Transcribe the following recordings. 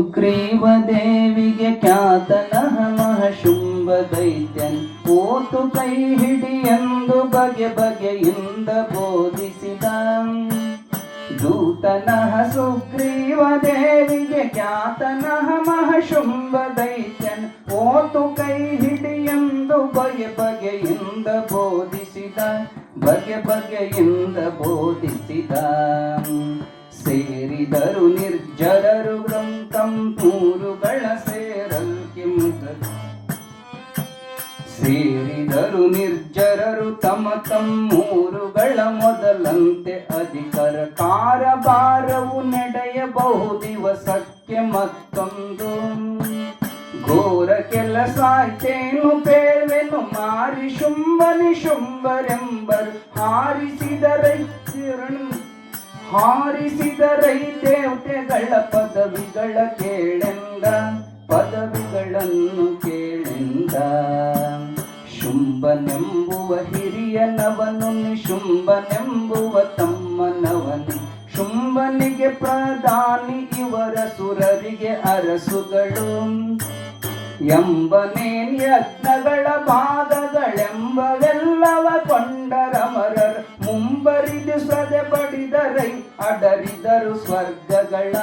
ಸುಗ್ರೀವ ದೇವಿಗೆ ಖ್ಯಾತನಃ ಮಹಶುಂಭ ದೈತ್ಯನ್ ಓತು ಕೈ ಹಿಡಿಯೆಂದು ಬಗೆ ಬಗೆಯಿಂದ ಬೋಧಿಸಿದ. ದೂತನಃ ಸುಗ್ರೀವ ದೇವಿಗೆ ಖ್ಯಾತನಃ ಮಹಶುಂಭ ದೈತ್ಯನ್ ಓತು ಕೈ ಹಿಡಿಯೆಂದು ಬಗೆ ಬಗೆಯಿಂದ ಬೋಧಿಸಿದ. ಬಗೆ ಬಗೆಯಿಂದ ಬೋಧಿಸಿದ. ಸೇರಿದರು ನಿರ್ಜರರು ಗ್ರಂಥಂ ಮೂರುಗಳ ಸೇರಲ್ಕಿಂತ. ಸೇರಿದರು ನಿರ್ಜರರು ತಮ ತಮ್ಮೂರುಗಳ ಮೊದಲಂತೆ ಅಧಿಕಾರ ಕಾರಭಾರವು ನಡೆಯಬಹುದಿವಸಕ್ಕೆ ಮತ್ತೊಂದು. ಘೋರ ಕೆಲಸಾಯ್ತೇನು ಪೇಳ್ವೆನು ಮಾರಿ ಶುಂಭನಿ ಶುಂಭರೆಂಬರು ಹಾರಿಸಿದರೈ ದೇವತೆಗಳ ಪದವಿಗಳ ಕೇಳೆಂದ. ಪದವಿಗಳನ್ನು ಕೇಳೆಂದ. ಶುಂಭನೆಂಬುವ ಹಿರಿಯನವನು ನಿಶುಂಭನೆಂಬುವ ತಮ್ಮನವನು. ಶುಂಭನಿಗೆ ಪ್ರಧಾನಿ ಇವರ ಸುರರಿಗೆ ಅರಸುಗಳು. ಎಂಬನೇನ್ ಯಜ್ಞಗಳ ಭಾಗಗಳೆಂಬವೆಲ್ಲವ ಕೊಂಡರಮರರ್ ಮುಂಬರಿದು ಸದೆ ಬಡಿದರೈ ಅಡರಿದರು ಸ್ವರ್ಗಗಳ.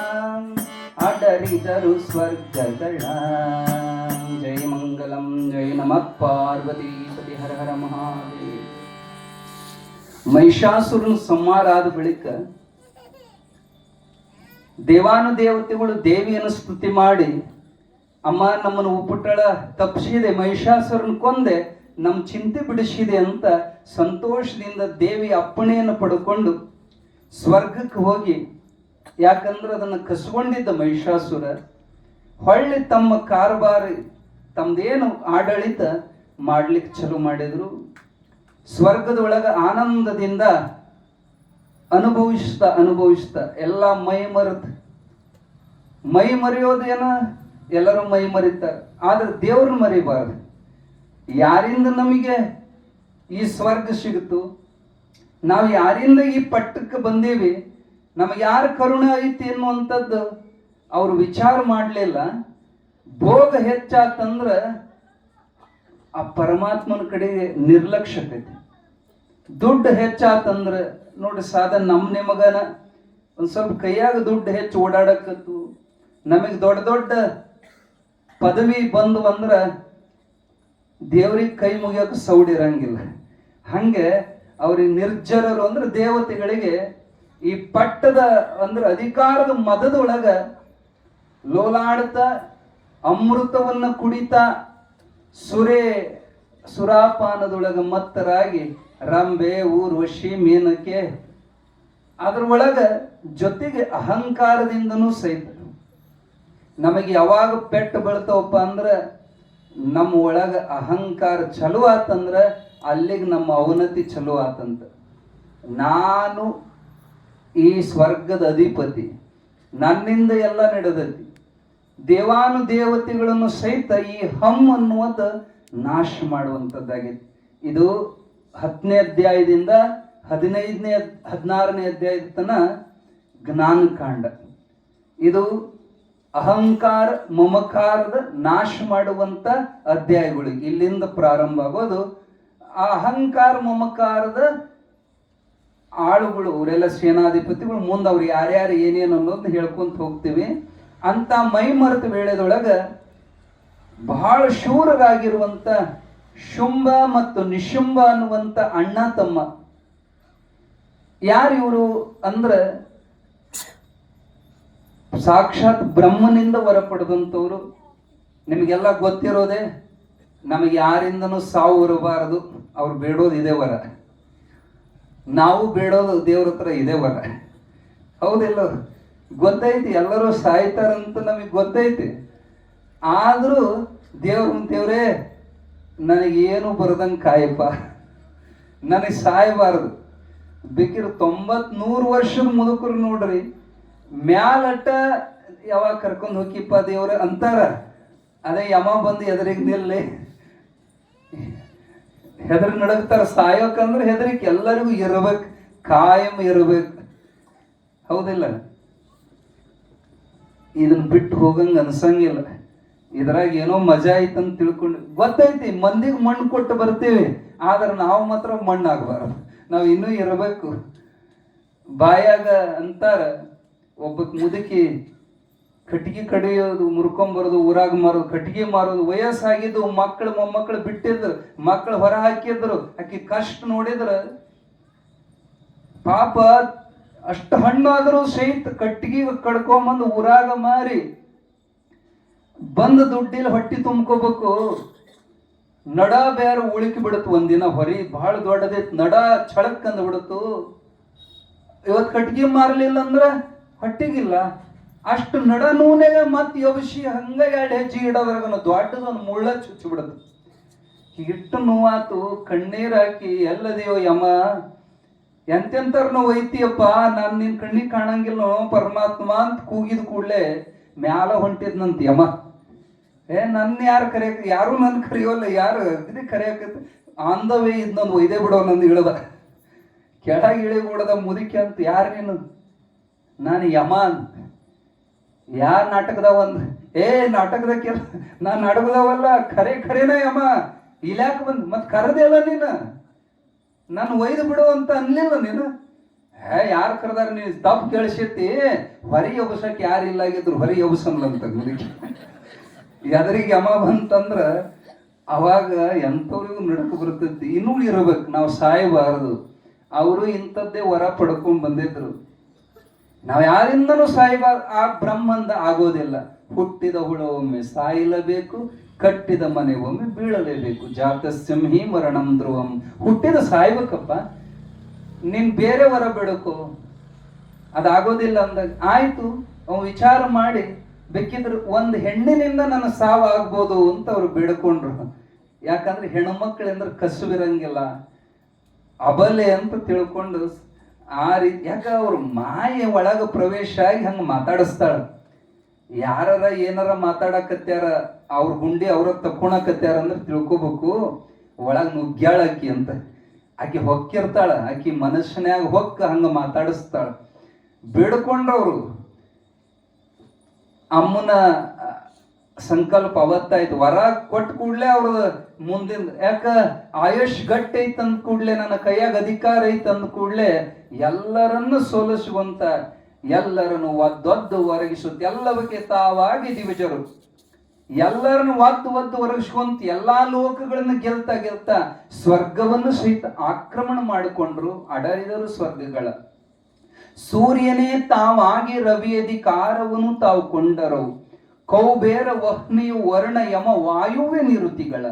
ಅಡರಿದರು ಸ್ವರ್ಗಗಳ. ಜಯ ಮಂಗಲಂ ಜಯ ನಮಃ ಪಾರ್ವತೀಪತಿ ಹರ ಹರ ಮಹಾದೇವ. ಮಹಿಷಾಸುರನ ಸಂಹಾರ ಆದ ಬಳಿಕ ದೇವಾನುದೇವತೆಗಳು ದೇವಿಯನ್ನು ಸ್ತುತಿ ಮಾಡಿ, ಅಮ್ಮ ನಮ್ಮನ್ನು ಉಪ್ಪುಟ್ಟಳ ತಪ್ಪಿಸಿದೆ, ಮಹಿಷಾಸುರನ ಕೊಂದೆ, ನಮ್ಮ ಚಿಂತೆ ಬಿಡಿಸಿದೆ ಅಂತ ಸಂತೋಷದಿಂದ ದೇವಿ ಅಪ್ಪಣೆಯನ್ನು ಪಡ್ಕೊಂಡು ಸ್ವರ್ಗಕ್ಕೆ ಹೋಗಿ, ಯಾಕಂದ್ರೆ ಅದನ್ನು ಕಸ್ಕೊಂಡಿದ್ದ ಮಹಿಷಾಸುರ, ಹೊಳ್ಳಿ ತಮ್ಮ ಕಾರಬಾರ ತಮ್ಮದೇನು ಆಡಳಿತ ಮಾಡ್ಲಿಕ್ಕೆ ಚಲೋ ಮಾಡಿದ್ರು. ಸ್ವರ್ಗದೊಳಗೆ ಆನಂದದಿಂದ ಅನುಭವಿಸ್ತಾ ಎಲ್ಲ ಮೈ ಮರೆಯೋದೇನ, ಎಲ್ಲರೂ ಮೈ ಮರಿತಾರೆ, ಆದ್ರೆ ದೇವ್ರನ್ನ ಮರಿಬಾರ್ದು. ಯಾರಿಂದ ನಮಗೆ ಈ ಸ್ವರ್ಗ ಸಿಗುತ್ತು, ನಾವು ಯಾರಿಂದ ಈ ಪಟ್ಟಕ್ಕೆ ಬಂದೀವಿ, ನಮಗೆ ಯಾರ ಕರುಣೆ ಐತಿ ಅನ್ನುವಂಥದ್ದು ಅವರು ವಿಚಾರ ಮಾಡಲಿಲ್ಲ. ಭೋಗ ಹೆಚ್ಚಾತಂದ್ರೆ ಆ ಪರಮಾತ್ಮನ ಕಡೆಗೆ ನಿರ್ಲಕ್ಷ್ಯತೆ. ದುಡ್ಡು ಹೆಚ್ಚಾತಂದ್ರೆ ನೋಡಿ, ಸಾಧನ ನಿಮಗನ ಒಂದು ಸ್ವಲ್ಪ ಕೈಯಾಗ ದುಡ್ಡು ಹೆಚ್ಚು ಓಡಾಡಕತ್ತು, ನಮಗೆ ದೊಡ್ಡ ದೊಡ್ಡ ಪದವಿ ಬಂದು ಅಂದ್ರೆ ದೇವ್ರಿಗೆ ಕೈ ಮುಗಿಯೋಕೆ ಸೌಡಿರಂಗಿಲ್ಲ. ಹಂಗೆ ಅವ್ರಿಗೆ ನಿರ್ಜರರು ಅಂದ್ರೆ ದೇವತೆಗಳಿಗೆ ಈ ಪಟ್ಟದ ಅಂದ್ರೆ ಅಧಿಕಾರದ ಮದದೊಳಗ ಲೋಲಾಡ್ತಾ ಅಮೃತವನ್ನು ಕುಡಿತಾ ಸುರಾಪಾನದೊಳಗ ಮತ್ತರಾಗಿ ರಂಬೆ ಊರ್ವಶಿ ಮೇನಕೆ ಅದ್ರೊಳಗ ಜೊತೆಗೆ ಅಹಂಕಾರದಿಂದನೂ ಸಹಿತ ನಮಗೆ ಯಾವಾಗ ಪೆಟ್ಟು ಬೀಳ್ತಾವಪ್ಪ ಅಂದ್ರೆ ನಮ್ಮ ಒಳಗ ಅಹಂಕಾರ ಚಲೋ ಆತಂದ್ರೆ ಅಲ್ಲಿಗೆ ನಮ್ಮ ಅವನತಿ ಚಲೋ ಆತಂತ. ನಾನು ಈ ಸ್ವರ್ಗದ ಅಧಿಪತಿ, ನನ್ನಿಂದ ಎಲ್ಲ ನಡೆದತಿ, ದೇವಾನುದೇವತೆಗಳನ್ನು ಸಹಿತ ಈ ಹಮ್ ಅನ್ನುವುದು ನಾಶ ಮಾಡುವಂಥದ್ದಾಗಿದೆ. ಇದು 10ನೇ ಅಧ್ಯಾಯದಿಂದ 16ನೇ ಅಧ್ಯಾಯದ ತನಕ ಜ್ಞಾನಕಾಂಡ. ಇದು ಅಹಂಕಾರ ಮಮಕಾರದ ನಾಶ ಮಾಡುವಂತ ಅಧ್ಯಾಯಗಳು. ಇಲ್ಲಿಂದ ಪ್ರಾರಂಭ ಆಗೋದು ಆ ಅಹಂಕಾರ ಮಮಕಾರದ ಆಳುಗಳು, ಅವರೆಲ್ಲ ಸೇನಾಧಿಪತಿಗಳು. ಮುಂದೆ ಅವ್ರು ಯಾರ್ಯಾರು ಏನೇನು ಅನ್ನೋದನ್ನ ಹೇಳ್ಕೊಂತ ಹೋಗ್ತೀವಿ. ಅಂತ ಮೈ ಮರೆತ ವೇಳೆದೊಳಗ ಬಹಳ ಶೂರರಾಗಿರುವಂತ ಶುಂಭ ಮತ್ತು ನಿಶುಂಭ ಅನ್ನುವಂತ ಅಣ್ಣ ತಮ್ಮ. ಯಾರು ಇವರು ಅಂದ್ರೆ ಸಾಕ್ಷಾತ್ ಬ್ರಹ್ಮನಿಂದ ವರ ಪಡೆದಂಥವ್ರು. ನಿಮಗೆಲ್ಲ ಗೊತ್ತಿರೋದೆ, ನಮಗೆ ಯಾರಿಂದನೂ ಸಾವು ಬರಬಾರದು, ಅವ್ರು ಬೇಡೋದು ಇದೇ ವರ, ನಾವು ಬೇಡೋದು ದೇವ್ರ ಹತ್ರ ಇದೇ ವರ. ಹೌದಿಲ್ಲ? ಗೊತ್ತೈತಿ, ಎಲ್ಲರೂ ಸಾಯ್ತಾರಂತ ನಮಗೆ ಗೊತ್ತೈತಿ. ಆದರೂ ದೇವ್ರೇ ನನಗೇನು ಬರ್ದಂಗೆ ಕಾಯಪ್ಪ, ನನಗೆ ಸಾಯಬಾರದು. ಬೇಕಿರೋ 90-100 ವರ್ಷದ ಮುದುಕರು ನೋಡ್ರಿ, ಮ್ಯಾಲಟ್ಟ ಯಾವಾಗ ಕರ್ಕೊಂಡು ಹೋಗಿಪ್ಪ ದೇವ್ರ ಅಂತಾರ. ಅದೇ ಯಮ ಬಂದು ಎದುರಿಗೆ ನಿಲ್ಲಿ ಹೆದರಿ ನಡಗ್ತಾರ. ಸಾಯೋಕಂದ್ರೆ ಹೆದರಿಕೆ ಎಲ್ಲರಿಗೂ ಇರ್ಬೇಕು, ಕಾಯಂ ಇರ್ಬೇಕು. ಹೌದಿಲ್ಲ? ಇದನ್ನ ಬಿಟ್ಟು ಹೋಗಂಗ ಅನ್ಸಂಗಿಲ್ಲ. ಇದ್ರಾಗ ಏನೋ ಮಜಾ ಐತಂತ ತಿಳ್ಕೊಂಡು ಗೊತ್ತೈತಿ, ಮಂದಿಗೆ ಮಣ್ಣು ಕೊಟ್ಟು ಬರ್ತೀವಿ, ಆದ್ರೆ ನಾವು ಮಾತ್ರ ಮಣ್ಣು ಆಗ್ಬಾರ್ದು, ನಾವು ಇನ್ನೂ ಇರಬೇಕು. ಬಾಯಾಗ ಅಂತಾರ, ಒಬ್ಬಕ್ ಮುದುಕಿ ಕಟ್ಟಿಗೆ ಕಡಿಯೋದು, ಮುರ್ಕೊಂಬರೋದು, ಊರಾಗ ಮಾರೋದು, ಕಟ್ಟಿಗೆ ಮಾರೋದು, ವಯಸ್ಸಾಗಿದ್ದು, ಮಕ್ಕಳು ಮೊಮ್ಮಕ್ಕಳು ಬಿಟ್ಟಿದ್ರು, ಮಕ್ಕಳು ಹೊರ ಹಾಕಿದ್ರು, ಆಕಿ ಕಷ್ಟ ನೋಡಿದ್ರ ಪಾಪ ಅಷ್ಟು ಹಣ್ಣಾದರೂ ಸಹಿತ ಕಟ್ಟಿಗೆ ಕಡ್ಕೊಂಬಂದು ಊರಾಗ ಮಾರಿ ಬಂದು ದುಡ್ಡಿಲ್ಲ ಹೊಟ್ಟಿ ತುಂಬ್ಕೋಬೇಕು. ನಡ ಬೇರೆ ಉಳಿಕಿ ಬಿಡುತ್ತು. ಒಂದಿನ ಹೊರಿ ಬಹಳ ದೊಡ್ಡದೈತ್, ನಡ ಛಳಕ್ ಅಂದ್ ಬಿಡುತ್ತು. ಇವತ್ತು ಕಟ್ಟಿಗೆ ಮಾರಲಿಲ್ಲ ಅಂದ್ರ ಹೊಟ್ಟಿಗಿಲ್ಲ. ಅಷ್ಟು ನಡ ನೂನೆಗ ಮತ್ತೆ ಯಬಸಿ ಹಂಗ 2 ಹೆಜ್ಜೆ ಇಡೋದ್ರಾಗ ದೊಡ್ಡದೊಂದು ಮುಳ್ಳ ಚುಚ್ಚಿ ಬಿಡುತ್ತೆ. ಇಟ್ಟು ನೋವಾತು, ಕಣ್ಣೀರ್ ಹಾಕಿ ಎಲ್ಲದೆಯೋ ಯಮ, ಎಂತೆಂತಾರ ನಾವು ಐತಿಯಪ್ಪ, ನಾನು ನಿನ್ ಕಣ್ಣಿಗೆ ಕಾಣಂಗಿಲ್ಲ ಪರಮಾತ್ಮ ಅಂತ ಕೂಗಿದ ಕೂಡ್ಲೆ ಮ್ಯಾಲ ಹೊಂಟಿದ್ನಂತ ಯಮ. ನನ್ನ ಯಾರು ಕರೆಯಕ್, ಯಾರು ನನ್ ಕರೆಯೋಲ್ಲ, ಯಾರು ಅಗ್ದಿ ಕರೆಯಕತ್ತ ಆನ್ ದ ವೇ ಇದ್ನೊಂದು ಒಯ್ದೇ ಬಿಡೋ ನಂದು ಇಳದ ಕೆಳಗೆ ಇಳಿಗೂಡದ ಮುದುಕಿ ಅಂತ. ಯಾರು ನೀನು? ನಾನು ಯಮ ಅಂತ. ಯಾರ ನಾಟಕದವ ಅಂದ? ನಾಟಕದ ಕೆಲ ನಾನು ನಾಟಕದವಲ್ಲ, ಖರೇನ ಯಮ. ಇಲ್ಯಾಕ ಬಂದ್ ಮತ್ ಕರದೆ ಅಲ್ಲ ನೀನು, ನಾನು ಒಯ್ದು ಬಿಡು ಅಂತ ಅನ್ಲಿಲ್ಲ ನೀನು? ಯಾರು ಕರೆದಾರ? ನೀನು ತಪ್ಪು ಕೇಳಿಸೈತಿ. ಹೊರಿ ಎಬ್ಸಕ್ ಯಾರು ಇಲ್ಲಾಗಿದ್ರು ಹೊರಿ ಎಬ್ಸನ್ಲಂತ ಮುದುಕಿ. ಎದರಿಗೆ ಯಮ ಬಂತಂದ್ರ ಅವಾಗ ಎಂಥವ್ರಿಗೂ ನಡಕು ಬರ್ತೈತಿ. ಇನ್ನೂ ಇರ್ಬೇಕು, ನಾವು ಸಾಯಬಾರದು. ಅವರು ಇಂಥದ್ದೇ ವರ ಪಡ್ಕೊಂಡ್ ಬಂದಿದ್ರು. ನಾವು ಯಾರಿಂದನೂ ಸಾಯಬಾರ್ದು. ಆ ಬ್ರಹ್ಮಂದ ಆಗೋದಿಲ್ಲ. ಹುಟ್ಟಿದ ಹುಳ ಒಮ್ಮೆ ಸಾಯಲೇಬೇಕು, ಕಟ್ಟಿದ ಮನೆ ಒಮ್ಮೆ ಬೀಳಲೇಬೇಕು. ಜಾತಸ್ಯಂಹಿ ಮರಣಂ ಧ್ರುವಂ. ಹುಟ್ಟಿದ ಸಾಯ್ಬೇಕಪ್ಪ. ನೀನ್ ಬೇರೆ ವರ ಬೇಡಕೋ, ಅದಾಗೋದಿಲ್ಲ ಅಂದಾಗ ಆಯ್ತು. ಅವ್ ವಿಚಾರ ಮಾಡಿ ಬೇಕಿದ್ರು ಒಂದು ಹೆಣ್ಣಿನಿಂದ ನನ್ನ ಸಾವು ಆಗ್ಬೋದು ಅಂತ ಅವ್ರು ಬೇಡ್ಕೊಂಡ್ರು. ಯಾಕಂದ್ರೆ ಹೆಣ್ಮಕ್ಳೆಂದ್ರೆ ಕಸುವಿರಂಗಿಲ್ಲ, ಅಬಲೆ ಅಂತ ತಿಳ್ಕೊಂಡು ಆ ರೀತಿ. ಯಾಕ ಅವ್ರ ಮಾಯೆ ಒಳಗ ಪ್ರವೇಶ ಆಗಿ ಹಂಗ ಮಾತಾಡಿಸ್ತಾಳ. ಯಾರ ಏನಾರ ಮಾತಾಡಕತ್ಯಾರ, ಅವ್ರ ಗುಂಡಿ ಅವ್ರ ತಕ್ಕೊಳಕತ್ಯಾರ ಅಂದ್ರೆ ತಿಳ್ಕೊಬೇಕು ಒಳಗ್ ನುಗ್ಗ್ಯಾಳ ಆಕಿ ಅಂತ. ಆಕಿ ಹೊಕ್ಕಿರ್ತಾಳ, ಆಕಿ ಮನುಷ್ಯನ್ಯಾಗ ಹೊಕ್ಕ ಹಂಗ ಮಾತಾಡಿಸ್ತಾಳ. ಬೇಡ್ಕೊಂಡ್ರವ್ರು. ಅಮ್ಮನ ಸಂಕಲ್ಪ ಅವತ್ತಾಯ್ತು. ವರ ಕೊಟ್ಟ ಕೂಡ್ಲೆ ಅವ್ರ ಮುಂದಿನ, ಯಾಕ ಆಯುಷ್ ಗಟ್ಟಿ ಐತ್ ಅಂದ ಕೂಡ್ಲೆ, ನನ್ನ ಕೈಯಾಗ ಅಧಿಕಾರ ಐತ್ ಅಂದ ಕೂಡ್ಲೆ ಎಲ್ಲರನ್ನು ಸೋಲಿಸುವಂತ, ಎಲ್ಲರನ್ನು ಒದ್ದೊದ್ದು ಒರಗಿಸುತ್ತ, ಎಲ್ಲವಕ್ಕೆ ತಾವಾಗಿ ದಿವಿಜರು ಎಲ್ಲರನ್ನು ಒದ್ದು ಒರಗಿಸುವಂತ, ಎಲ್ಲಾ ಲೋಕಗಳನ್ನು ಗೆಲ್ತಾ ಸ್ವರ್ಗವನ್ನು ಸಹಿತ ಆಕ್ರಮಣ ಮಾಡಿಕೊಂಡ್ರು. ಅಡರಿದರು ಸ್ವರ್ಗಗಳ. ಸೂರ್ಯನೇ ತಾವಾಗಿ ರವಿಯಧಿಕಾರವನ್ನು ತಾವು ಕೊಂಡರವು. ಕೌಬೇರ ವಹ್ನಿಯು ವರ್ಣ ಯಮ ವಾಯುವೆ ನಿರುತಿಗಳ.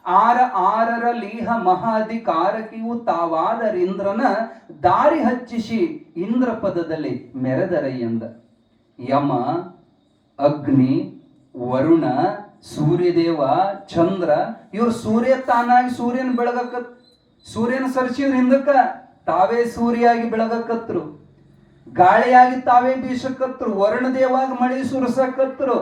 ಆರರ ಲೀಹ ಮಹಾಧಿಕಾರಕಿಯು ತಾವಾದರಿಂದ್ರನ ದಾರಿ ಹಚ್ಚಿಸಿ ಇಂದ್ರ ಪದದಲ್ಲಿ ಮೆರೆದರಯ್ಯಂದ. ಯಮ, ಅಗ್ನಿ, ವರುಣ, ಸೂರ್ಯದೇವ, ಚಂದ್ರ, ಇವ್ರು ಸೂರ್ಯ ತಾನಾಗಿ ಸೂರ್ಯನ ಬೆಳಗಕತ್, ಸೂರ್ಯನ ಸರಿಸಿದ್ರ ಹಿಂದಕ್ಕ ತಾವೇ ಸೂರ್ಯಾಗಿ ಬೆಳಗಕತ್ರು. ಗಾಳಿಯಾಗಿ ತಾವೇ ಬೀಸಕತ್ರು. ವರುಣದೇವಾಗಿ ಮಳಿ ಸುರಸಕತ್ರು.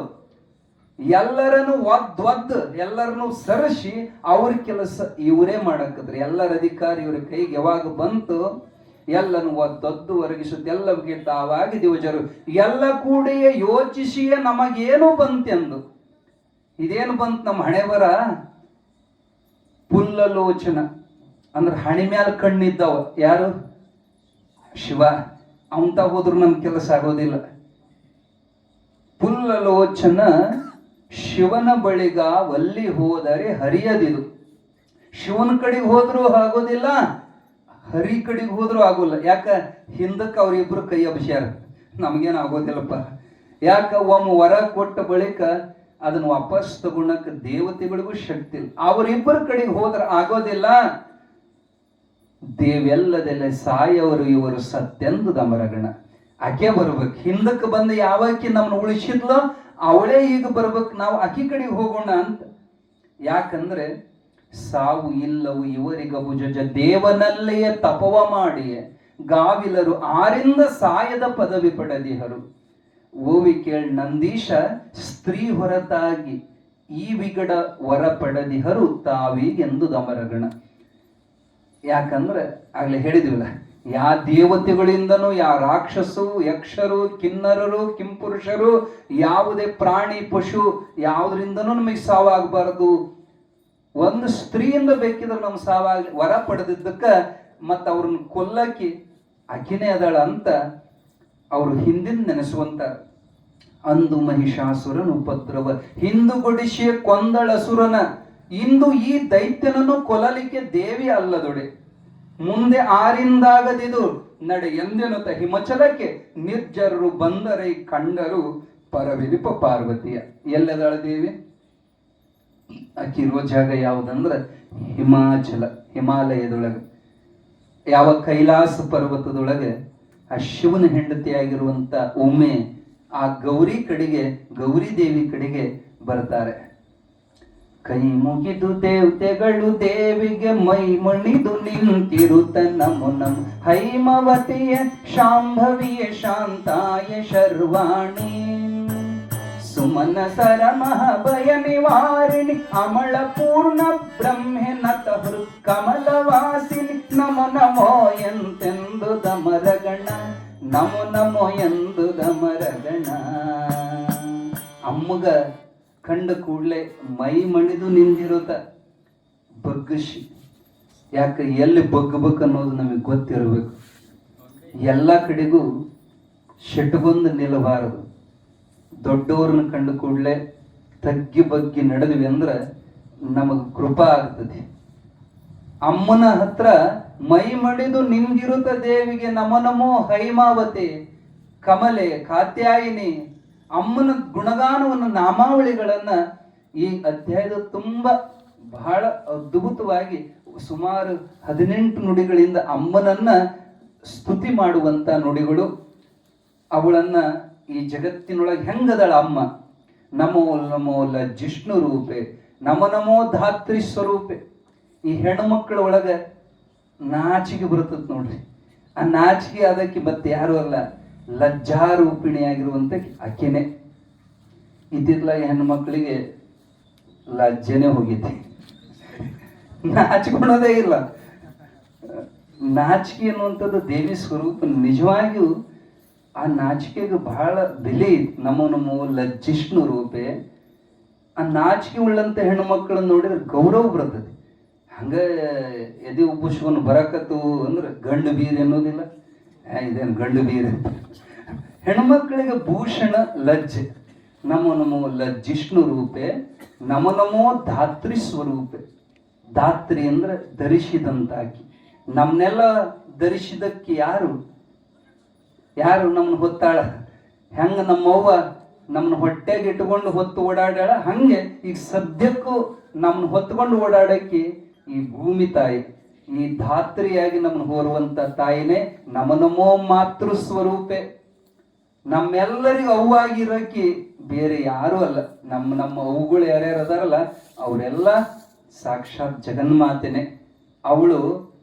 ಎಲ್ಲರನ್ನು ಒದ್ದು ಎಲ್ಲರನ್ನು ಸರಿಸಿ ಅವ್ರ ಕೆಲಸ ಇವರೇ ಮಾಡಕತ್ರು. ಎಲ್ಲರ ಅಧಿಕಾರ ಇವ್ರ ಕೈಗೆ ಯಾವಾಗ ಬಂತು, ಎಲ್ಲನ್ನು ಒದ್ದೊದ್ದು ಒರಗಿಸುತ್ತೆ, ಎಲ್ಲರಿಗೆ ತಾವಾಗಿ ದಿವಜರು. ಎಲ್ಲ ಕೂಡಿಯೇ ಯೋಚಿಸಿಯೇ ನಮಗೇನು ಬಂತೆಂದು. ಇದೇನು ಬಂತು ನಮ್ಮ ಹಣೆ ಬರ? ಪುಲ್ಲಲೋಚನ ಅಂದ್ರೆ ಹಣೆ ಮ್ಯಾಲ ಕಣ್ಣಿದ್ದವ. ಯಾರು? ಶಿವ. ಅವಂತ ಹೋದ್ರು ನಮ್ ಕೆಲಸ ಆಗೋದಿಲ್ಲ. ಪುಲ್ಲಲೋಚನ ಶಿವನ ಬಳಿಗ ಒಲ್ಲಿ ಹೋದರೆ ಹರಿಯದಿದು. ಶಿವನ ಕಡೆಗೆ ಹೋದ್ರು ಆಗೋದಿಲ್ಲ, ಹರಿ ಕಡೆಗೆ ಹೋದ್ರು ಆಗೋಲ್ಲ. ಯಾಕ? ಹಿಂದಕ್ಕೆ ಅವ್ರಿಬ್ರು ಕೈ ಅಭಿಷಾರ, ನಮ್ಗೇನು ಆಗೋದಿಲ್ಲಪ್ಪ. ಯಾಕ? ಒಮ್ಮೆ ವರ ಕೊಟ್ಟ ಬಳಿಕ ಅದನ್ನ ವಾಪಸ್ ತಗೊಳಕ್ ದೇವತೆಗಳಿಗೂ ಶಕ್ತಿ ಇಲ್ಲ. ಅವರಿಬ್ಬರ ಕಡೆಗೆ ಹೋದ್ರೆ ಆಗೋದಿಲ್ಲ. ದೇವೆಲ್ಲದೆಲ್ಲ ಸಾಯವರು ಇವರು ಸತ್ಯಂದು ದಮರಗಣ. ಆಕೆ ಬರ್ಬೇಕು. ಹಿಂದಕ್ಕೆ ಬಂದು ಯಾವಾಕಿ ನಮ್ಮನ್ನ ಉಳಿಸಿದ್ಲೋ ಅವಳೇ ಈಗ ಬರ್ಬೇಕು. ನಾವು ಆಕಿ ಕಡೆಗೆ ಹೋಗೋಣ ಅಂತ. ಯಾಕಂದ್ರೆ ಸಾವು ಇಲ್ಲವು ಇವರಿಗಬುಜ ದೇವನಲ್ಲಿಯೇ ತಪವ ಮಾಡಿಯೇ ಗಾವಿಲರು ಆರಿಂದ ಸಾಯದ ಪದವಿ ಪಡೆದಿಹರು. ಓವಿ ಕೇಳ್ ನಂದೀಶ ಸ್ತ್ರೀ ಹೊರತಾಗಿ ಈ ವಿಗಡ ವರ ಪಡೆದಿಹರು ತಾವೀಗೆಂದು ದಮರಗಣ. ಯಾಕಂದ್ರೆ ಆಗ್ಲೇ ಹೇಳಿದ್ವಿಲ್ಲ, ಯಾ ದೇವತೆಗಳಿಂದನೂ ಯಾ ರಾಕ್ಷಸು ಯಕ್ಷರು ಕಿನ್ನರರು ಕಿಂಪುರುಷರು ಯಾವುದೇ ಪ್ರಾಣಿ ಪಶು ಯಾವುದರಿಂದನೂ ನಮಗೆ ಸಾವಾಗಬಾರದು. ಒಂದು ಸ್ತ್ರೀಯಿಂದ ಬೇಕಿದ್ರೆ ನಮ್ಗೆ ಸಾವಾಗಲಿ, ವರ ಪಡೆದಿದ್ದಕ್ಕ ಮತ್ತ ಅವ್ರನ್ನ ಕೊಲ್ಲಕ್ಕೆ ಅಕಿನೇ ಅದಾಳ ಅಂತ ಅವರು ಹಿಂದಿನ ನೆನೆಸುವಂತ. ಅಂದು ಮಹಿಷಾಸುರನ ಉಪದ್ರವ ಹಿಂದುಗೊಡಿಸಿಯ ಕೊಂದಳಸುರನ. ಇಂದು ಈ ದೈತ್ಯನನ್ನು ಕೊಲ್ಲಲಿಕ್ಕೆ ದೇವಿ ಅಲ್ಲದೊಡೆ, ಮುಂದೆ ಆರಿಂದಾಗದಿದು ನಡೆ ಎಂದೆನುತ ಹಿಮಚಲಕ್ಕೆ ನಿರ್ಜರರು ಬಂದರೈ ಕಂಡರು ಪರವಿಲಿಪ ಪಾರ್ವತಿಯ. ಎಲ್ಲದಾಳ ದೇವಿ? ಆಕಿ ಇರೋ ಜಾಗ ಯಾವುದಂದ್ರ ಹಿಮಾಚಲ, ಹಿಮಾಲಯದೊಳಗೆ, ಯಾವ ಕೈಲಾಸ ಪರ್ವತದೊಳಗೆ ಆ ಶಿವನ ಹೆಂಡತಿಯಾಗಿರುವಂತ ಉಮೆ ಆ ಗೌರಿ ಕಡೆಗೆ, ಗೌರಿ ದೇವಿ ಕಡೆಗೆ ಬರ್ತಾರೆ. ಕೈ ಮುಗಿದು ದೇವತೆಗಳು ದೇವಿಗೆ ಮೈ ಮಣಿದು ನಿಂತಿರುತ್ತ ನಮೋ ನಮ ಹೈಮವತಿಯ ಶಾಂಭವಿಯ ಶಾಂತಾಯ ಶರ್ವಾಣಿ ಸುಮನ ಸರ ಮಹಾಭಯ ನಿವಾರಿಣಿ ಅಮಳ ಪೂರ್ಣ ಬ್ರಹ್ಮೆ ನತ ಕಮಲವಾಸಿನಿ ನಮೋ ನಮೋ ಎಂತೆಂದು ದಮರಗಣ, ನಮೋ ನಮೋ ಎಂದು ದಮರಗಣ. ಅಮ್ಮಗ ಕಂಡ ಕೂಡಲೇ ಮೈ ಮಣಿದು ನಿಂದಿರುತ್ತ ಬಗ್ಗಿಸಿ. ಯಾಕೆ ಎಲ್ಲಿ ಬಗ್ಗಬೇಕು ಅನ್ನೋದು ನಮಗೆ ಗೊತ್ತಿರಬೇಕು. ಎಲ್ಲ ಕಡೆಗೂ ಶೆಟ್ಗೊಂದು ನಿಲ್ಲಬಾರದು. ದೊಡ್ಡವ್ರನ್ನ ಕಂಡು ಕೂಡಲೇ ತಗ್ಗಿ ಬಗ್ಗಿ ನಡೆದ್ವಿ ಅಂದ್ರೆ ನಮಗೆ ಕೃಪಾ ಆಗ್ತದೆ. ಅಮ್ಮನ ಹತ್ರ ಮೈ ಮಣಿದು ನಿಂದಿರುತ್ತ ದೇವಿಗೆ ನಮೋ ನಮೋ ಹೈಮಾವತಿ ಕಮಲೆ ಕಾತ್ಯಾಯಿನಿ. ಅಮ್ಮನ ಗುಣಗಾನವನ್ನು ನಾಮಾವಳಿಗಳನ್ನ ಈ ಅಧ್ಯಾಯದ ತುಂಬಾ ಬಹಳ ಅದ್ಭುತವಾಗಿ ಸುಮಾರು 18 ನುಡಿಗಳಿಂದ ಅಮ್ಮನನ್ನ ಸ್ತುತಿ ಮಾಡುವಂತ ನುಡಿಗಳು. ಅವಳನ್ನ ಈ ಜಗತ್ತಿನೊಳಗೆ ಹೆಂಗದಳ ಅಮ್ಮ? ನಮೋ ನಮೋಲ ಜಿಷ್ಣು ರೂಪೆ, ನಮೋ ನಮೋ ಧಾತ್ರಿ ಸ್ವರೂಪೆ. ಈ ಹೆಣ್ಣು ಮಕ್ಕಳ ಒಳಗ ನಾಚಿಕೆ ಬರುತ್ತದೆ ನೋಡ್ರಿ. ಆ ನಾಚಿಕೆ ಅದಕ್ಕೆ ಮತ್ತೆ ಯಾರು ಅಲ್ಲ, ಲಜ್ಜಾರೂಪಿಣಿಯಾಗಿರುವಂತ ಆಕೆನೆ. ಇದ್ದಿಲ್ಲ ಹೆಣ್ಣು ಮಕ್ಕಳಿಗೆ ಲಜ್ಜೆನೆ ಹೋಗಿದೆ, ನಾಚಿಕೊಳ್ಳೋದೇ ಇಲ್ಲ. ನಾಚಿಕೆ ಅನ್ನುವಂಥದ್ದು ದೇವಿ ಸ್ವರೂಪ. ನಿಜವಾಗಿಯೂ ಆ ನಾಚಿಕೆಗೆ ಬಹಳ ಬೆಲೆ ಇತ್ತು. ನಮೋ ನಮೋ ಲಜ್ಜಿಷ್ಣು ರೂಪೆ. ಆ ನಾಚಿಕೆ ಉಳ್ಳಂತ ಹೆಣ್ಣು ಮಕ್ಕಳನ್ನ ನೋಡಿದ್ರೆ ಗೌರವ ಬರ್ತದೆ. ಹಂಗ ಎದೆ ಉಬ್ಬುಸ್ಕೊಂಡು ಬರಕತ್ತು ಅಂದ್ರೆ ಗಂಡು ಬೀರ್ ಅನ್ನೋದಿಲ್ಲ. ಇದೇನು ಗಂಡು ಬೀರ್? ಹೆಣ್ಮಕ್ಕಳಿಗೆ ಭೂಷಣ ಲಜ್ಜೆ. ನಮೋ ನಮೋ ಲಜ್ಜಿಷ್ಣು ರೂಪೆ, ನಮೋ ನಮೋ ಧಾತ್ರಿ ಸ್ವರೂಪೆ. ಧಾತ್ರಿ ಅಂದ್ರೆ ಧರಿಸಿದಂತಾಕಿ. ನಮ್ನೆಲ್ಲ ಧರಿಸಿದಕ್ಕೆ ಯಾರು ಯಾರು ನಮ್ಮನ್ನ ಹೊತ್ತಾಳ? ಹೆಂಗ ನಮ್ಮವ್ವ ನಮ್ಮನ್ನ ಹೊಟ್ಟೆಗೆ ಇಟ್ಕೊಂಡು ಹೊತ್ತು ಓಡಾಡ್ಯಾಳ, ಹಂಗೆ ಈಗ ಸದ್ಯಕ್ಕೂ ನಮ್ಮನ್ನ ಹೊತ್ಕೊಂಡು ಓಡಾಡಕ್ಕೆ ಈ ಭೂಮಿ ತಾಯಿ, ಈ ಧಾತ್ರಿಯಾಗಿ ನಮ್ಮನ್ನ ಹೋರುವಂತ ತಾಯಿನೇ ನಮೋ ನಮೋ ಮಾತೃ ಸ್ವರೂಪೆ. ನಮ್ಮೆಲ್ಲರಿಗೂ ಅವ್ವಾಗಿರೋಕಿ ಬೇರೆ ಯಾರು ಅಲ್ಲ. ನಮ್ಮ ಅವುಗಳು ಯಾರ್ಯಾರು ಅದಾರಲ್ಲ ಅವರೆಲ್ಲ ಸಾಕ್ಷಾತ್ ಜಗನ್ಮಾತೆನೆ. ಅವಳು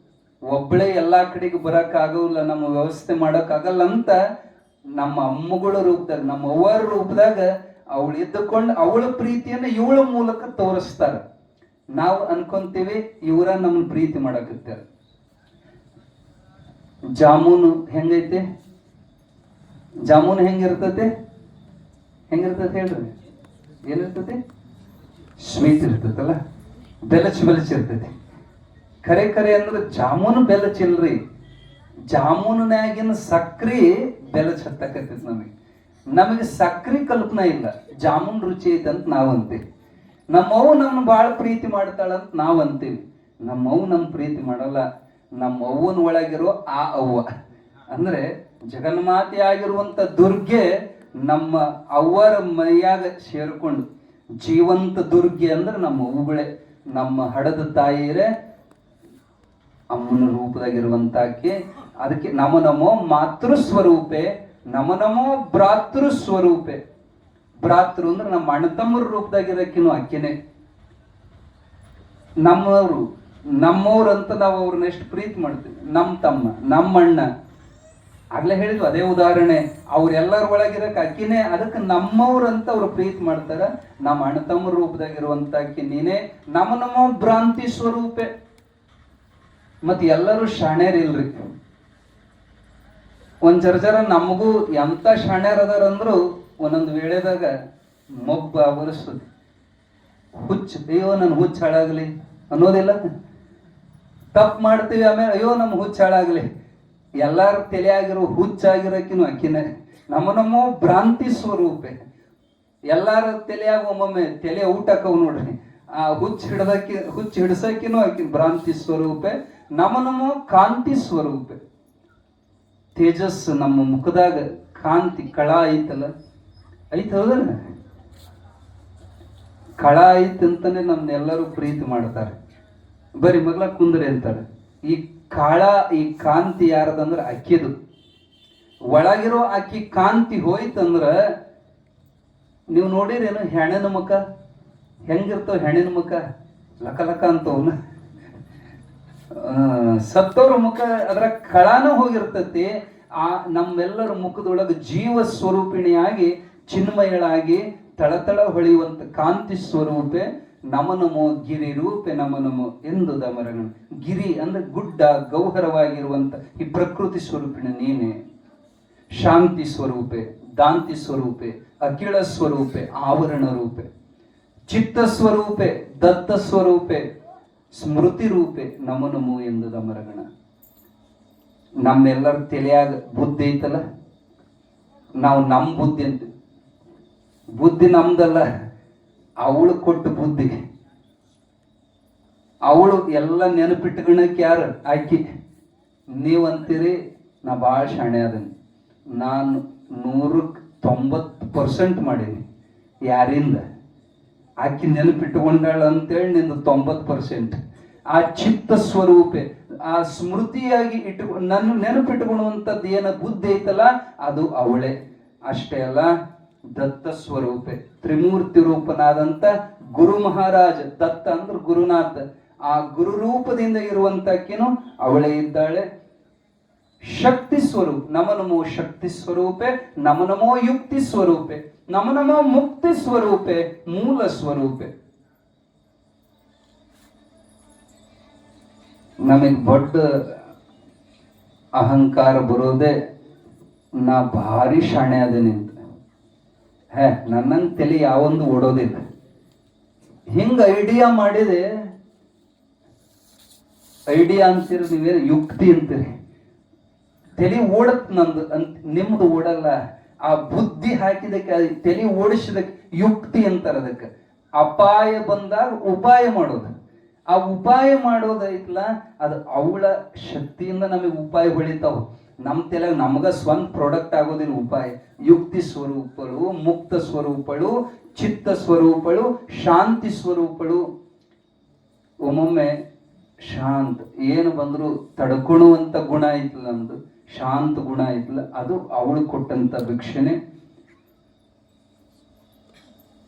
ಒಬ್ಬಳೇ ಎಲ್ಲಾ ಕಡೆಗೆ ಬರಕ್ಕಾಗಲ್ಲ, ನಮ್ಮ ವ್ಯವಸ್ಥೆ ಮಾಡಕ್ಕಾಗಲ್ಲ ಅಂತ ನಮ್ಮ ಅಮ್ಮಗಳ ರೂಪದಾಗ, ನಮ್ಮ ಅವ್ವರ ರೂಪದಾಗ ಅವಳು ಇದ್ದುಕೊಂಡು ಅವಳ ಪ್ರೀತಿಯನ್ನು ಇವಳ ಮೂಲಕ ತೋರಿಸ್ತಾರ. ನಾವು ಅನ್ಕೊಂತೀವಿ ಇವರ ನಮ್ಮನ್ನ ಪ್ರೀತಿ ಮಾಡಕತ್ತಾರ. ಜಾಮೂನು ಹೆಂಗೈತೆ? ಜಾಮೂನು ಹೆಂಗಿರ್ತತೆ? ಹೆಂಗಿರ್ತತೆ ಹೇಳ್ರಿ? ಏನಿರ್ತತೆ? ಸ್ವೀಟ್ ಇರ್ತದಲ್ಲ, ಬೆಲಚ್ ಇರ್ತೈತಿ. ಖರೆ ಖರೆ ಅಂದ್ರೆ ಜಾಮೂನು ಬೆಲಚಿಲ್ರಿ, ಜಾಮೂನಿನಾಗಿನ ಸಕ್ರಿ ಬೆಲಚ್ ಹತ್ತಕತ್ತೈತಿ. ನಮಗೆ ಸಕ್ರಿ ಕಲ್ಪನಾ ಇಲ್ಲ, ಜಾಮೂನ್ ರುಚಿ ಐತೆ ಅಂತ ನಾವು ಅಂತೀವಿ. ನಮ್ಮವ್ವ ನಮ್ಮನ್ನ ಭಾಳ ಪ್ರೀತಿ ಮಾಡ್ತಾಳಂತ ನಾವು ಅಂತೀವಿ. ನಮ್ಮವ್ವ ನಮ್ಮ ಪ್ರೀತಿ ಮಾಡಲ್ಲ. ನಮ್ಮ ಅವ್ವನ ಒಳಗಿರೋ ಆ ಅವ್ವ ಅಂದ್ರೆ ಜಗನ್ಮಾತೆ ಆಗಿರುವಂತ ದುರ್ಗೆ ನಮ್ಮ ಅವ್ವರ ಮೈಯಾಗ ಸೇರ್ಕೊಂಡು ಜೀವಂತ ದುರ್ಗೆ ಅಂದ್ರೆ ನಮ್ಮ ಅವ್ವಗಳೇ. ನಮ್ಮ ಹಡದ ತಾಯಿರೇ ಅಮ್ಮನ ರೂಪದಾಗಿರುವಂತಾಕೆ. ಅದಕ್ಕೆ ನಮೋ ನಮೋ ಮಾತೃ ಸ್ವರೂಪೆ, ನಮೋ ನಮೋ ಭ್ರಾತೃ ಸ್ವರೂಪೆ. ಭ್ರಾತೃ ಅಂದ್ರೆ ನಮ್ಮ ಅಣ್ಣ ತಮ್ಮರ ರೂಪದಾಗಿರಕ್ಕಿನೂ ಅಕ್ಕಿನೇ. ನಮ್ಮವ್ರು ಅಂತ ನಾವು ಅವ್ರನ್ನ ಎಷ್ಟು ಪ್ರೀತಿ ಮಾಡ್ತೀವಿ. ನಮ್ಮ ತಮ್ಮ, ನಮ್ಮ ಅಣ್ಣ, ಆಗ್ಲೇ ಹೇಳಿದ್ವಿ ಅದೇ ಉದಾಹರಣೆ. ಅವ್ರೆಲ್ಲರ ಒಳಗಿರಕ್ ಅಕ್ಕಿನೇ, ಅದಕ್ಕೆ ನಮ್ಮವ್ರಂತ ಅವ್ರು ಪ್ರೀತಿ ಮಾಡ್ತಾರ. ನಮ್ಮ ಅಣ್ಣ ತಮ್ಮರ ರೂಪದಾಗಿರುವಂತ ಅಕ್ಕಿ ನೀನೇ. ನಮೋ ನಮೋ ಭ್ರಾಂತಿ ಸ್ವರೂಪೆ. ಮತ್ ಎಲ್ಲರೂ ಶಾಣ್ಯರಿಲ್ರಿ. ಒಂದ್ ಜರ ನಮಗೂ ಎಂತ ಶಾಣ್ಯರ್ ಅದಾರಂದ್ರು ಒಂದೊಂದು ವೇಳೆದಾಗ ಮೊಬ್ಬ ಅವರಿಸ್ತದೆ. ಅಯ್ಯೋ ನನ್ ಹುಚ್ಚ ಹಾಳಾಗ್ಲಿ ಅನ್ನೋದಿಲ್ಲ. ತಪ್ಪು ಮಾಡ್ತೀವಿ, ಆಮೇಲೆ ಅಯ್ಯೋ ನಮ್ಮ ಹುಚ್ಚ ಹಾಳಾಗ್ಲಿ. ಎಲ್ಲಾರ ತಲೆಯಾಗಿರೋ ಹುಚ್ಚಾಗಿರೋಕಿನೂ ಅಕ್ಕಿನ ನಮ್ಮ ಭ್ರಾಂತಿ ಸ್ವರೂಪೆ. ಎಲ್ಲಾರ ತಲೆಯಾಗ ಒಮ್ಮೊಮ್ಮೆ ತಲೆ ಊಟಕ್ಕವು ನೋಡ್ರಿ, ಆ ಹುಚ್ಚ ಹಿಡ್ಸಕಿನೂ ಆಕಿ ಭ್ರಾಂತಿ ಸ್ವರೂಪೆ. ನಮ್ಮ ಕಾಂತಿ ಸ್ವರೂಪೆ. ತೇಜಸ್ ನಮ್ಮ ಮುಖದಾಗ ಕಾಂತಿ ಕಳ ಐತಲ್ಲ, ಐತ್ ಹೌದಲ್ಲ? ಕಳ ಐತ್ ಅಂತಾನೆ ನಮ್ನೆಲ್ಲರೂ ಪ್ರೀತಿ ಮಾಡ್ತಾರೆ. ಬರೀ ಮಗ್ಲ ಕುಂದ್ರಿ ಅಂತಾರೆ. ಈ ಕಾಳ, ಈ ಕಾಂತಿ ಯಾರದಂದ್ರ ಅಕ್ಕಿದು. ಒಳಗಿರೋ ಅಕ್ಕಿ ಕಾಂತಿ ಹೋಯ್ತಂದ್ರ ನೀವು ನೋಡಿರೇನು ಹೆಣ್ಣಿನ ಮುಖ ಹೆಂಗಿರ್ತಾವ? ಹೆಣ್ಣಿನ ಮುಖ ಲಕ ಲಕ ಅಂತವನ. ಸತ್ತವ್ರ ಮುಖ ಅದರ ಕಳಾನು ಹೋಗಿರ್ತತಿ. ಆ ನಮ್ಮೆಲ್ಲರ ಮುಖದೊಳಗೆ ಜೀವ ಸ್ವರೂಪಿಣಿಯಾಗಿ ಚಿನ್ಮಯಳಾಗಿ ತಳತಳ ಹೊಳೆಯುವಂತ ಕಾಂತಿ ಸ್ವರೂಪೆ ನಮ ನಮೋ ಗಿರಿ ರೂಪೆ ನಮ ನಮೋ ಎಂದು ದಮರಗಣ. ಗಿರಿ ಅಂದ್ರೆ ಗುಡ್ಡ, ಗೌಹರವಾಗಿರುವಂತ ಈ ಪ್ರಕೃತಿ ಸ್ವರೂಪಿಣಿ ನೀನೆ. ಶಾಂತಿ ಸ್ವರೂಪೆ, ದಾಂತಿ ಸ್ವರೂಪೆ, ಅಖಿಳ ಸ್ವರೂಪೆ, ಆವರಣ ರೂಪೆ, ಚಿತ್ತ ಸ್ವರೂಪೆ, ದತ್ತ ಸ್ವರೂಪೆ, ಸ್ಮೃತಿ ರೂಪೆ ನಮ ನಮೋ ಎಂದು ದಮರಗಣ. ನಮ್ಮೆಲ್ಲರ ತಲೆಯಾಗ ಬುದ್ಧಿ ಐತಲ್ಲ, ನಾವು ನಮ್ಮ ಬುದ್ಧಿ ಅಂತ. ಬುದ್ಧಿ ನಮ್ದಲ್ಲ, ಅವಳು ಕೊಟ್ಟು ಬುದ್ಧಿ. ಅವಳು ಎಲ್ಲ ನೆನಪಿಟ್ಕೊಳಕ್ ಯಾರು? ಆಕಿ. ನೀವಂತೀರಿ ನಾ ಭಾಳ ಶಾಣೆ ಅದನಿ, ನಾನು 190% ಮಾಡೀನಿ. ಯಾರಿಂದ? ಆಕಿ ನೆನಪಿಟ್ಟುಕೊಂಡಾಳ ಅಂತೇಳಿ ನಿಂದು 90%. ಆ ಚಿತ್ತ ಸ್ವರೂಪೆ, ಆ ಸ್ಮೃತಿಯಾಗಿ ನನ್ನ ನೆನಪಿಟ್ಟುಕೊಳ್ಳುವಂಥದ್ದು ಏನ ಬುದ್ಧಿ ಐತಲ್ಲ, ಅದು ಅವಳೆ. ಅಷ್ಟೇ ಅಲ್ಲ, ದತ್ತ ಸ್ವರೂಪೆ, ತ್ರಿಮೂರ್ತಿ ರೂಪನಾದಂತ ಗುರು ಮಹಾರಾಜ. ದತ್ತ ಅಂದ್ರೆ ಗುರುನಾಥ. ಆ ಗುರು ರೂಪದಿಂದ ಇರುವಂತಕ್ಕೇನು ಅವಳೇ ಇದ್ದಾಳೆ. ಶಕ್ತಿ ಸ್ವರೂಪ, ನಮ ನಮೋ ಶಕ್ತಿ ಸ್ವರೂಪೆ, ನಮ ನಮೋ ಯುಕ್ತಿ ಸ್ವರೂಪೆ, ನಮ ನಮೋ ಮುಕ್ತಿ ಸ್ವರೂಪೆ, ಮೂಲ ಸ್ವರೂಪೆ. ನಮಗ್ ದೊಡ್ಡ ಅಹಂಕಾರ ಬರೋದೆ ನಾ ಭಾರಿ ಶಾಣೆ ಅದೇನಿ ಅಂತ. ನನ್ನಂಗೆ ತಲೆ ಯಾವೊಂದು ಓಡೋದಿಲ್ಲ. ಹಿಂಗ ಐಡಿಯಾ ಮಾಡಿದೆ. ಐಡಿಯಾ ಅಂತೀರಿ ನೀವೇನು ಯುಕ್ತಿ ಅಂತೀರಿ. ತಲೆ ಓಡತ್ ನಂದು ಅಂತ, ನಿಮ್ದು ಓಡಲ್ಲ. ಆ ಬುದ್ಧಿ ಹಾಕಿದಕ್ಕೆ, ತಲೆ ಓಡಿಸಿದಕ್ಕೆ ಯುಕ್ತಿ ಅಂತಾರೆ. ಅದಕ್ಕೆ ಅಪಾಯ ಬಂದಾಗ ಉಪಾಯ ಮಾಡೋದು. ಆ ಉಪಾಯ ಮಾಡೋದೈತಲ್ಲ, ಅದು ಅವಳ ಶಕ್ತಿಯಿಂದ ನಮಗೆ ಉಪಾಯ ಹೊಳಿತಾವ. ನಮ್ಮ ತಲೆಗ ನಮಗ ಸ್ವಂತ ಪ್ರಾಡಕ್ಟ್ ಆಗೋದಿಲ್ಲ ಉಪಾಯ. ಯುಕ್ತಿ ಸ್ವರೂಪಳು, ಮುಕ್ತ ಸ್ವರೂಪಳು, ಚಿತ್ತ ಸ್ವರೂಪಳು, ಶಾಂತಿ ಸ್ವರೂಪಳು. ಒಮ್ಮೊಮ್ಮೆ ಶಾಂತ ಏನು ಬಂದ್ರು ತಡ್ಕೊಳ್ಳುವಂತ ಗುಣ ಐತಲ್ಲ, ನಮ್ದು ಶಾಂತ ಗುಣ ಐತಲ್ಲ, ಅದು ಅವಳು ಕೊಟ್ಟಂತ ಭಿಕ್ಷಣೆ.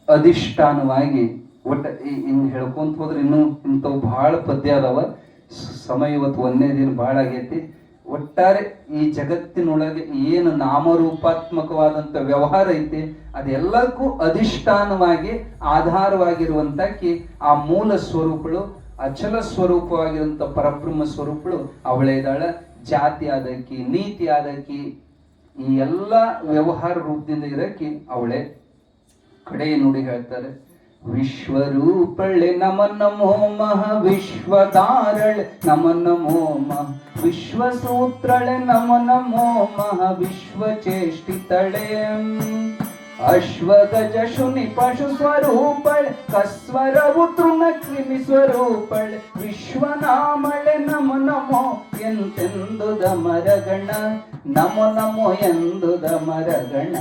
ಅಧಿಷ್ಠಾನವಾಗಿ ಒಟ್ಟ ಹಿಂಗ್ ಹೇಳ್ಕೊಂತ ಹೋದ್ರೆ ಇನ್ನೂ ಇಂಥವು ಬಹಳ ಪದ್ಯ ಅದಾವ. ಸಮಯ ಇವತ್ತು ಒಂದೇ ದಿನ ಬಹಳ ಆಗೈತಿ. ಒಟ್ಟಾರೆ ಈ ಜಗತ್ತಿನೊಳಗೆ ಏನು ನಾಮರೂಪಾತ್ಮಕವಾದಂತ ವ್ಯವಹಾರ ಐತಿ, ಅದೆಲ್ಲಕ್ಕೂ ಅಧಿಷ್ಠಾನವಾಗಿ ಆಧಾರವಾಗಿರುವಂತಕ್ಕೆ ಆ ಮೂಲ ಸ್ವರೂಪಗಳು, ಅಚಲ ಸ್ವರೂಪವಾಗಿರುವಂತ ಪರಬ್ರಹ್ಮ ಸ್ವರೂಪಗಳು ಅವಳೇ ಇದ್ದಾಳ. ಜಾತಿ ಆದಕ್ಕಿ, ನೀತಿ ಆದಕ್ಕಿ, ಈ ಎಲ್ಲ ವ್ಯವಹಾರ ರೂಪದಿಂದ ಇರಕ್ಕಿ ಅವಳೇ. ಕಡೆ ನುಡಿ ಹೇಳ್ತಾರೆ, ವಿಶ್ವರೂಪಳೆ ನಮ ನಮೋ ಮಹ, ವಿಶ್ವಧಾರಳೆ ನಮ ನಮೋ ಮಹ, ವಿಶ್ವಸೂತ್ರಳೆ ನಮ ನಮೋ ಮಹ, ವಿಶ್ವಚೇಷ್ಟಿತಳೆ, ಅಶ್ವಗಜ ಶುನಿ ಪಶು ಸ್ವರೂಪಳೆ, ಕಸ್ವರವು ತೃಣ ಕ್ರಿಮಿ ಸ್ವರೂಪಳೆ, ವಿಶ್ವನಾಮಳೆ ನಮ ನಮೋ ಎಂತೆಂದುದ ಮರಗಣ, ನಮೋ ನಮೋ ಎಂದುದ ಮರಗಣ.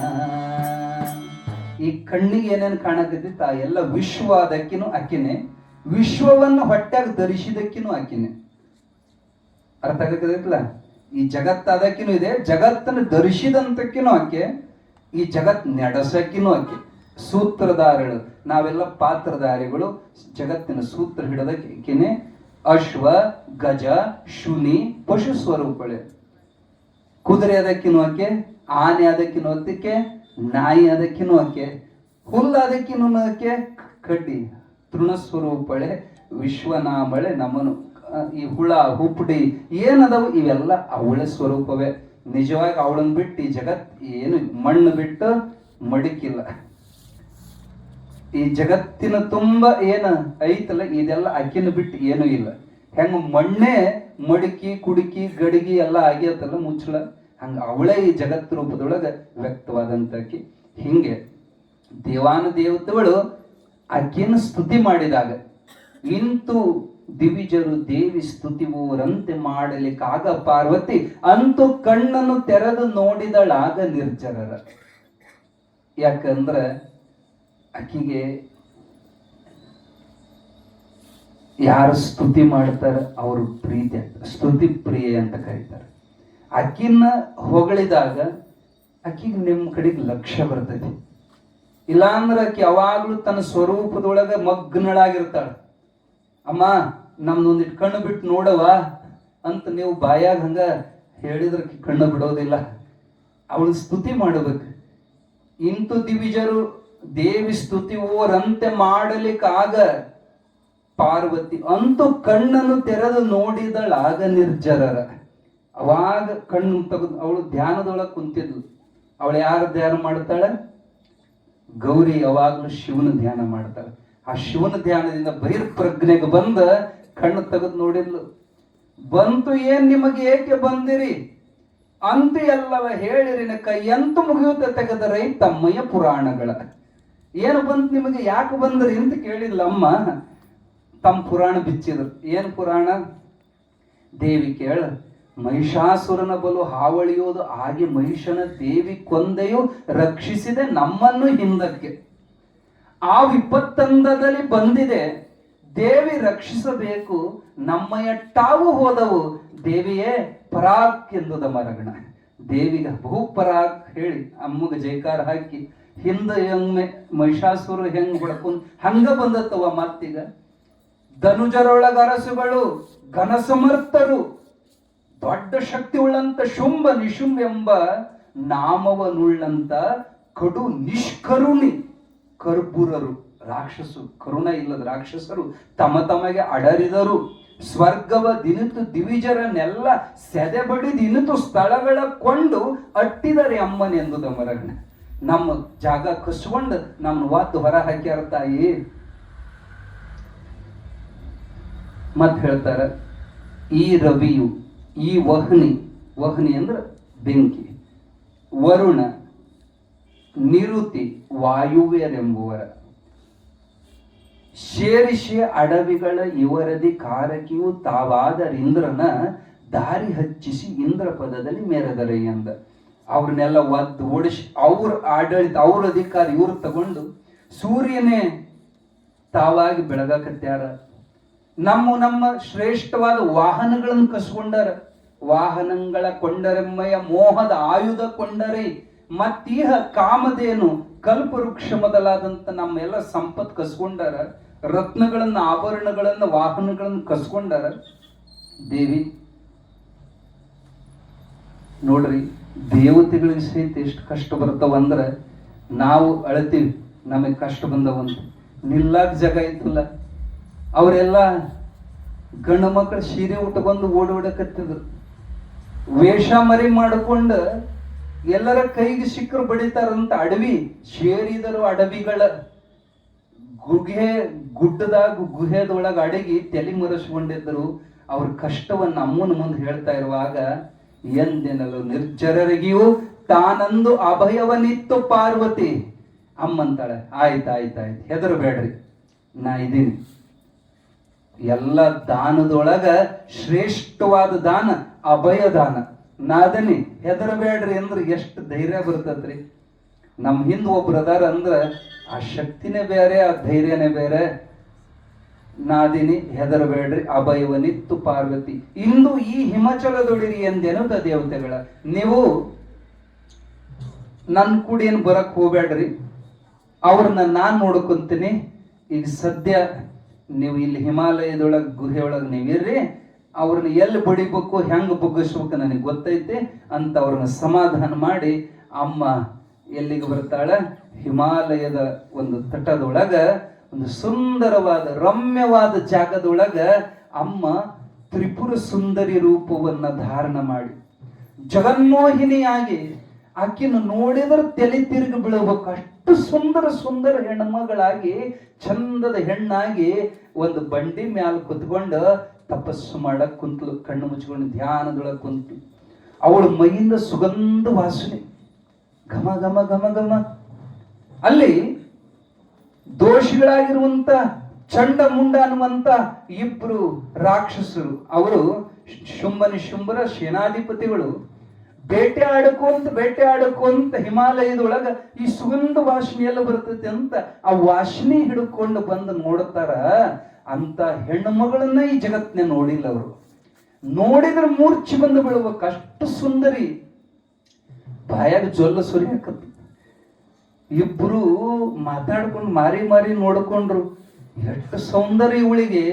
ಈ ಕಣ್ಣಿಗೆ ಏನೇನು ಕಾಣಕತ್ತಿತ್ತ ಎಲ್ಲ ವಿಶ್ವ ಅದಕ್ಕಿನೂ ಅಕ್ಕಿನೇ. ವಿಶ್ವವನ್ನು ಹೊಟ್ಟಾಗ ಧರಿಸಿದಕ್ಕಿನೂ ಅಕ್ಕಿನೇ. ಅರ್ಥ ಆಗತ್ತಲ್ಲ? ಈ ಜಗತ್ತು ಅದಕ್ಕಿನೂ ಇದೆ, ಜಗತ್ತನ್ನು ಧರಿಸಿದಂತಕ್ಕಿನೂ ಅಕ್ಕೆ, ಈ ಜಗತ್ ನಡೆಸಕ್ಕಿನೂ ಅಕ್ಕೆ. ಸೂತ್ರಧಾರಗಳು, ನಾವೆಲ್ಲ ಪಾತ್ರಧಾರಿಗಳು. ಜಗತ್ತಿನ ಸೂತ್ರ ಹಿಡದಕ್ಕೆ ಅಕ್ಕಿನೇ. ಅಶ್ವ, ಗಜ, ಶುನಿ, ಪಶು ಸ್ವರೂಪಳೆ. ಕುದುರೆ ಅದಕ್ಕಿನೂ ಅಕ್ಕೆ, ಆನೆ ಅದಕ್ಕಿನೂ ಅದಕ್ಕೆ, ನಾಯಿ ಅದಕ್ಕಿನೂ ಅಕ್ಕೆ, ಹುಲ್ಲು ಅದಕ್ಕಿನೂ ಅಕ್ಕೆ, ಕಡ್ಡಿ ತೃಣಸ್ವರೂಪಳೆ, ವಿಶ್ವನಾಮಳೆ ನಮನು. ಈ ಹುಳ ಹುಪ್ಪಡಿ ಏನದವು ಇವೆಲ್ಲ ಅವಳ ಸ್ವರೂಪವೇ. ನಿಜವಾಗಿ ಅವಳನ್ನ ಬಿಟ್ಟು ಈ ಜಗತ್ ಏನು ಮಣ್ಣು ಬಿಟ್ಟು ಮಡಿಕಿಲ್ಲ. ಈ ಜಗತ್ತಿನ ತುಂಬ ಏನ ಐತಲ್ಲ ಇದೆಲ್ಲ ಅಕ್ಕಿನ ಬಿಟ್ಟು ಏನೂ ಇಲ್ಲ. ಹೆಂಗ ಮಣ್ಣೆ ಮಡಿಕಿ ಕುಡುಕಿ ಗಡಿಗಿ ಎಲ್ಲ ಆಗ್ಯತಲ್ಲ ಮುಚ್ಚಳ, ಹಂಗ ಅವಳೇ ಈ ಜಗತ್ತು ರೂಪದೊಳಗೆ ವ್ಯಕ್ತವಾದಂತಕಿ. ಹಿಂಗೆ ದೇವಾನುದೇವತೆಗಳು ಅಕ್ಕಿನ ಸ್ತುತಿ ಮಾಡಿದಾಗ ಇಂತು ದಿವಿಜರು ದೇವಿ ಸ್ತುತಿವೂರಂತೆ ಮಾಡಲಿಕ್ಕಾಗ ಪಾರ್ವತಿ ಅಂತೂ ಕಣ್ಣನ್ನು ತೆರೆದು ನೋಡಿದಳಾಗ ನಿರ್ಜರರ. ಯಾಕಂದ್ರ ಆಕಿಗೆ ಯಾರು ಸ್ತುತಿ ಮಾಡ್ತಾರೆ ಅವರು ಪ್ರೀತಿ ಸ್ತುತಿ ಪ್ರಿಯೆ ಅಂತ ಕರೀತಾರೆ. ಆಕಿನ ಹೊಗಳಿದಾಗ ಆಕಿಗೆ ನಿಮ್ಮ ಕಡೆಗೆ ಲಕ್ಷ್ಯ ಬರ್ತೈತಿ. ಇಲ್ಲಾಂದ್ರೆ ಆಕಿ ಯಾವಾಗ್ಲೂ ತನ್ನ ಸ್ವರೂಪದೊಳಗ ಮಗ್ನಳಾಗಿರ್ತಾಳ. ಅಮ್ಮ ನಮ್ದೊಂದಿಟ್ಟು ಕಣ್ಣು ಬಿಟ್ಟು ನೋಡವ ಅಂತ ನೀವು ಬಾಯಾಗ ಹಂಗ ಹೇಳಿದ್ರೆ ಕಣ್ಣು ಬಿಡೋದಿಲ್ಲ. ಅವಳು ಸ್ತುತಿ ಮಾಡಬೇಕು. ಇಂತು ದಿವಿಜರು ದೇವಿ ಸ್ತುತಿ ಓರಂತೆ ಮಾಡಲಿಕ್ಕಾಗ ಪಾರ್ವತಿ ಅಂತೂ ಕಣ್ಣನ್ನು ತೆರೆದು ನೋಡಿದಳಾಗ ನಿರ್ಜರರ. ಅವಾಗ ಕಣ್ಣು ತೆಗೆದು ಅವಳು ಧ್ಯಾನದೊಳಗೆ ಕುಂತಿದ್ಲು. ಅವಳು ಯಾರು ಧ್ಯಾನ ಮಾಡ್ತಾಳೆ? ಗೌರಿ ಯಾವಾಗ್ಲೂ ಶಿವನ ಧ್ಯಾನ ಮಾಡ್ತಾಳೆ. ಆ ಶಿವನ ಧ್ಯಾನದಿಂದ ಬಹಿರ್ಪ್ರಜ್ಞೆಗೆ ಬಂದ ಕಣ್ಣು ತೆಗೆದು ನೋಡಿದ್ಲು. ಬಂತು ಏನ್ ನಿಮಗೆ ಏಕೆ ಬಂದಿರಿ ಅಂತೂ ಎಲ್ಲವ ಹೇಳಿರಿನ ಕೈ ಎಂತು ಮುಗಿಯುತ್ತ ತೆಗೆದರೈ ತಮ್ಮಯ್ಯ ಪುರಾಣಗಳ. ಏನು ಬಂತು ನಿಮಗೆ, ಯಾಕೆ ಬಂದ್ರಿ ಅಂತ ಕೇಳಿಲ್ಲ ಅಮ್ಮ. ತಮ್ಮ ಪುರಾಣ ಬಿಚ್ಚಿದ್ರು. ಏನ್ ಪುರಾಣ? ದೇವಿ ಕೇಳ, ಮಹಿಷಾಸುರನ ಬಲು ಹಾವಳಿಯೋದು ಹಾಗೆ ಮಹಿಷನ ದೇವಿ ಕೊಂದೆಯು ರಕ್ಷಿಸಿದೆ ನಮ್ಮನ್ನು ಹಿಂದಕ್ಕೆ. ಆ ವಿಪತ್ತಂದದಲ್ಲಿ ಬಂದಿದೆ ದೇವಿ ರಕ್ಷಿಸಬೇಕು ನಮ್ಮಯ್ಯ ಟಾವು ಹೋದವು ದೇವಿಯೇ ಪರಾಕ್ ಎಂದುದ ಮರಗಣ. ದೇವಿಗ ಬಹು ಪರಾಕ್ ಹೇಳಿ ಅಮ್ಮಗ ಜೈಕಾರ ಹಾಕಿ ಹಿಂದ ಒಮ್ಮೆ ಮಹಿಷಾಸುರ ಹೆಂಗ್ ಹೊಡ್ಕೊಂಡ್ ಹಂಗ ಬಂದತ್ತವ. ಮತ್ತೀಗ ಧನುಜರೊಳಗ ಅರಸುಗಳು ಘನಸಮರ್ಥರು ದೊಡ್ಡ ಶಕ್ತಿ ಉಳ್ಳಂತ ಶುಂಭ ನಿಶುಂಭ ಎಂಬ ನಾಮವನುಳ್ಳಂತ ಕಡು ನಿಷ್ಕರುಣಿ ಕರ್ಬುರರು ರಾಕ್ಷಸರು, ಕರುಣ ಇಲ್ಲದ ರಾಕ್ಷಸರು ತಮ್ಮ ತಮಗೆ ಅಡರಿದರು. ಸ್ವರ್ಗವ ದಿನಿತು ದಿವಿಜರನ್ನೆಲ್ಲ ಸೆದೆ ಬಡಿದಿನಿತು ಸ್ಥಳಗಳ ಕೊಂಡು ಅಟ್ಟಿದರೆ ಅಮ್ಮನೆಂದುದ ಮರಗಣ. ನಮ್ಮ ಜಾಗ ಕಸ್ಕೊಂಡು ನಮ್ಮನ್ನು ವಾತು ಹೊರ ಹಾಕ್ಯಾರ ತಾಯಿ. ಮತ್ ಹೇಳ್ತಾರ, ಈ ರವಿಯು ಈ ವಹ್ನಿ ಅಂದ್ರೆ ಬೆಂಕಿ, ವರುಣ ನಿರುತಿ ವಾಯುವ್ಯರೆಂಬುವರ ಶೇರಿಷಿ ಅಡವಿಗಳ ಇವರದಿ ಕಾರಕಿಯು ತಾವಾದರಿಂದ್ರನ ದಾರಿ ಹಚ್ಚಿಸಿ ಇಂದ್ರ ಪದದಲ್ಲಿ ಮೆರೆದರೆ ಎಂದ. ಅವ್ರನ್ನೆಲ್ಲ ಒದ್ದು ಓಡಿಸಿ ಅವ್ರ ಆಡಳಿತ ಅವ್ರ ಅಧಿಕಾರ ಇವ್ರು ತಗೊಂಡು ಸೂರ್ಯನೇ ತಾವಾಗಿ ಬೆಳಗಾಕತ್ಯಾರ. ನಮ್ಮ ಶ್ರೇಷ್ಠವಾದ ವಾಹನಗಳನ್ನು ಕಸ್ಕೊಂಡಾರ. ವಾಹನಗಳ ಕೊಂಡರೆಮ್ಮಯ ಮೋಹದ ಆಯುಧ ಕೊಂಡರೆ ಮತ್ತೀಹ ಕಾಮಧೇನು ಕಲ್ಪವೃಕ್ಷ ಮೊದಲಾದಂತ ನಮ್ಮೆಲ್ಲ ಸಂಪತ್ ಕಸ್ಕೊಂಡಾರ. ರತ್ನಗಳನ್ನ ಆಭರಣಗಳನ್ನ ವಾಹನಗಳನ್ನ ಕಸ್ಕೊಂಡಾರ. ದೇವಿ ನೋಡ್ರಿ, ದೇವತೆಗಳಿಗೆ ಸಹಿತ ಎಷ್ಟು ಕಷ್ಟ ಬರ್ತಾವಂದ್ರ ನಾವು ಅಳ್ತೀವಿ ನಮಗೆ ಕಷ್ಟ ಬಂದವಂತ. ನಿಲ್ಲಾಕ ಜಾಗ ಇತ್ತಲ್ಲ, ಅವರೆಲ್ಲ ಗಂಡು ಮಕ್ಕಳು ಸೀರೆ ಉಟ್ಕೊಂಡು ಓಡಾಡಕತ್ತಿದ್ರು. ವೇಷ ಮರಿ ಮಾಡಿಕೊಂಡ ಎಲ್ಲರ ಕೈಗೆ ಸಿಕ್ಕರು ಬಡಿತಾರಂತ ಅಡವಿ ಸೇರಿದರು. ಅಡವಿಗಳ ಗುಹೆದೊಳಗೆ ಅಡಗಿ ತಲೆ ಮರೆಸ್ಕೊಂಡಿದ್ದರು. ಅವ್ರ ಕಷ್ಟವನ್ನು ಅಮ್ಮನ ಮುಂದೆ ಹೇಳ್ತಾ ಇರುವಾಗ ಎಂದೆನಲು ನಿರ್ಜರರಿಗಿಯೂ ತಾನಂದು ಅಭಯವನಿತ್ತು ಪಾರ್ವತಿ. ಅಮ್ಮಂತಾಳೆ, ಆಯ್ತಾಯ್ತಾಯ್ತು ಹೆದರಬೇಡ್ರಿ, ನಾ ಇದ್ದೀನಿ. ಎಲ್ಲ ದಾನದೊಳಗ ಶ್ರೇಷ್ಠವಾದ ದಾನ ಅಭಯ ದಾನ. ನಾದನಿ ಹೆದರಬೇಡ್ರಿ ಅಂದ್ರೆ ಎಷ್ಟು ಧೈರ್ಯ ಬರ್ತತ್ರಿ. ನಮ್ ಹಿಂದ್ ಒಬ್ರು ಅದಾರ ಅಂದ್ರ ಆ ಶಕ್ತಿನೇ ಬೇರೆ, ಆ ಧೈರ್ಯನೇ ಬೇರೆ. ನಾದಿನಿ ಹೆದರಬೇಡ್ರಿ ಅಭಯವನಿತ್ತು ಪಾರ್ವತಿ. ಇಂದು ಈ ಹಿಮಾಚಲದೊಳಿರಿ ಎಂದೇನುದ ದೇವತೆಗಳ. ನೀವು ನನ್ ಕೂಡ ಏನು ಬರಕ್ ಹೋಗ್ಬೇಡ್ರಿ, ಅವ್ರನ್ನ ನಾನ್ ನೋಡ್ಕೊಂತೀನಿ. ಈಗ ಸದ್ಯ ನೀವು ಇಲ್ಲಿ ಹಿಮಾಲಯದೊಳಗೆ ಗುಹೆಯೊಳಗೆ ನೀವಿರ್ರಿ, ಅವ್ರನ್ನ ಎಲ್ಲಿ ಬಡಿಬೇಕು ಹೆಂಗ್ ಬಗ್ಗಿಸ್ಬೇಕು ನನಗೆ ಗೊತ್ತೈತೆ ಅಂತ ಅವ್ರನ್ನ ಸಮಾಧಾನ ಮಾಡಿ ಅಮ್ಮ ಎಲ್ಲಿಗೆ ಬರ್ತಾಳ? ಹಿಮಾಲಯದ ಒಂದು ತಟದೊಳಗ ಒಂದು ಸುಂದರವಾದ ರಮ್ಯವಾದ ಜಾಗದೊಳಗ ಅಮ್ಮ ತ್ರಿಪುರ ಸುಂದರಿ ರೂಪವನ್ನ ಧಾರಣ ಮಾಡಿ ಜಗನ್ಮೋಹಿನಿಯಾಗಿ ಆಕಿನ ನೋಡಿದ್ರೆ ತಲೆ ತಿರುಗಿ ಬೀಳಬೇಕು. ಅಷ್ಟು ಸುಂದರ ಸುಂದರ ಹೆಣ್ಮಗಳಾಗಿ ಚಂದದ ಹೆಣ್ಣಾಗಿ ಒಂದು ಬಂಡಿ ಮ್ಯಾಲ ಕುತ್ಕೊಂಡು ತಪಸ್ಸು ಮಾಡಕ್ ಕುಂತಲು. ಕಣ್ಣು ಮುಚ್ಕೊಂಡು ಧ್ಯಾನದೊಳಗೆ ಕುಂತು ಅವಳ ಮೈಯಿಂದ ಸುಗಂಧ ವಾಸನೆ, ಘಮ ಘಮ ಘಮ ಘಮ. ಅಲ್ಲಿ ದೋಷಿಗಳಾಗಿರುವಂತ ಚಂಡ ಮುಂಡ ಅನ್ನುವಂತ ಇಬ್ರು ರಾಕ್ಷಸರು, ಅವರು ಶುಂಭರ ಸೇನಾಧಿಪತಿಗಳು, ಬೇಟೆ ಆಡಕೊಂತ ಹಿಮಾಲಯದೊಳಗ ಈ ಸುಗಂಧ ವಾಸನೆ ಎಲ್ಲ ಬರ್ತೈತಿ ಅಂತ ಆ ವಾಸನೆ ಹಿಡ್ಕೊಂಡು ಬಂದು ನೋಡ್ತಾರ. ಅಂತ ಹೆಣ್ಣು ಮಗಳನ್ನ ಈ ಜಗತ್ನ ನೋಡಿಲ್ಲ ಅವರು. ನೋಡಿದ್ರೆ ಮೂರ್ಛೆ ಬಂದು ಬೀಳ್ಬೇಕು, ಅಷ್ಟು ಸುಂದರಿ. ಬಾಯಾಗ ಜೊಲ್ಲ ಸುರಿಯಾಕತ್ತು. ಇಬ್ರು ಮಾತಾಡ್ಕೊಂಡು ಮಾರಿ ಮಾರಿ ನೋಡ್ಕೊಂಡ್ರು. ಎಷ್ಟು ಸೌಂದರ್ಯ ಇವಳಿಗೆ,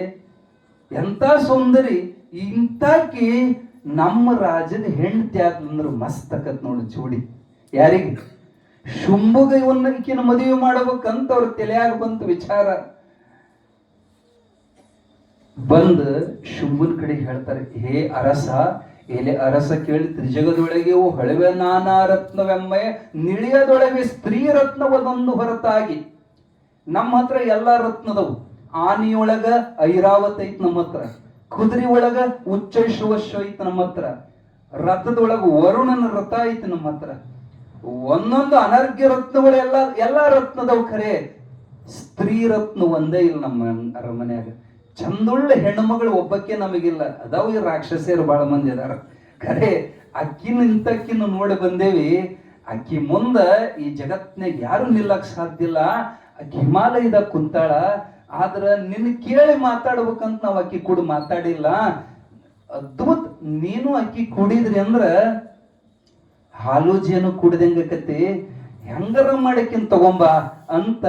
ಎಂತ ಸೌಂದರ್ಯ. ಇಂತಾಕಿ ನಮ್ಮ ರಾಜನ ಹೆಂಡತಿ ಆದ್ಲಂದ್ರೆ ಮಸ್ತ್ ಆಕತ್ ನೋಡಿ ಜೋಡಿ. ಯಾರಿಗೆ? ಶುಂಭಗ ಇವನ್ನ ಮದುವೆ ಮಾಡಬೇಕಂತ ಅವ್ರ ತಲೆಯಾಗ ಬಂತು ವಿಚಾರ. ಬಂದ ಶುಂಭನ ಕಡೆಗೆ ಹೇಳ್ತಾರೆ, ಹೇ ಅರಸ, ಎಲೆ ಅರಸ ಕೇಳಿ ತ್ರಿಜಗದೊಳಗೆ ಹೊಳವೆ ನಾನಾ ರತ್ನವೆಮ್ಮೆ ನಿಳಿಯದೊಳಗೆ ಸ್ತ್ರೀ ರತ್ನವದೊಂದು ಹೊರತಾಗಿ ನಮ್ಮ ಹತ್ರ ಎಲ್ಲಾ ರತ್ನದವು. ಆನಿಯೊಳಗ ಐರಾವತ ಐತ್ ನಮ್ಮ ಹತ್ರ, ಕುದುರೆ ಒಳಗ ಉಚ್ಚೈಶ್ವಶ್ವ ಐತ್ ನಮ್ಮ ಹತ್ರ, ರಥದೊಳಗ ವರುಣನ ರಥ ಐತಿ ನಮ್ಮ ಹತ್ರ. ಒಂದೊಂದು ಅನರ್ಘ್ಯ ರತ್ನಗಳು ಎಲ್ಲಾ ರತ್ನದವು. ಖರೆ ಸ್ತ್ರೀ ರತ್ನ ಒಂದೇ ಇಲ್ಲ ನಮ್ಮ ಅರಮನೆಯಾಗ. ಚಂದುಳ್ಳ ಹೆಣ್ಣುಮಗಳು ಒಬ್ಬಕ್ಕೆ ನಮಗಿಲ್ಲ. ಅದಾವ ಈ ರಾಕ್ಷಸಿಯರು ಬಹಳ ಮಂದಿ ಅದಾರ. ಖರೆ ಅಕ್ಕಿನ ಇಂತಕ್ಕಿನ ನೋಡಿ ಬಂದೇವಿ. ಅಕ್ಕಿ ಮುಂದ ಈ ಜಗತ್ನಾಗ ಯಾರು ನಿಲ್ಲಕ್ ಸಾಧ್ಯ ಇಲ್ಲ. ಅಕ್ಕಿ ಹಿಮಾಲಯದಾಗ ಕುಂತಾಳ. ಆದ್ರ ನಿನ್ನ ಕೇಳಿ ಮಾತಾಡ್ಬೇಕಂತ ನಾವ್ ಅಕ್ಕಿ ಕೂಡ ಮಾತಾಡಿಲ್ಲ. ಅದ್ಭುತ. ನೀನು ಅಕ್ಕಿ ಕುಡಿದ್ರಿ ಅಂದ್ರ ಹಾಲು ಜೇನು ಕುಡಿದಂಗಕತಿ, ಹೆಂಗಾರ ಮಾಡಕ್ಕಿನ್ ತಗೊಂಬ ಅಂತ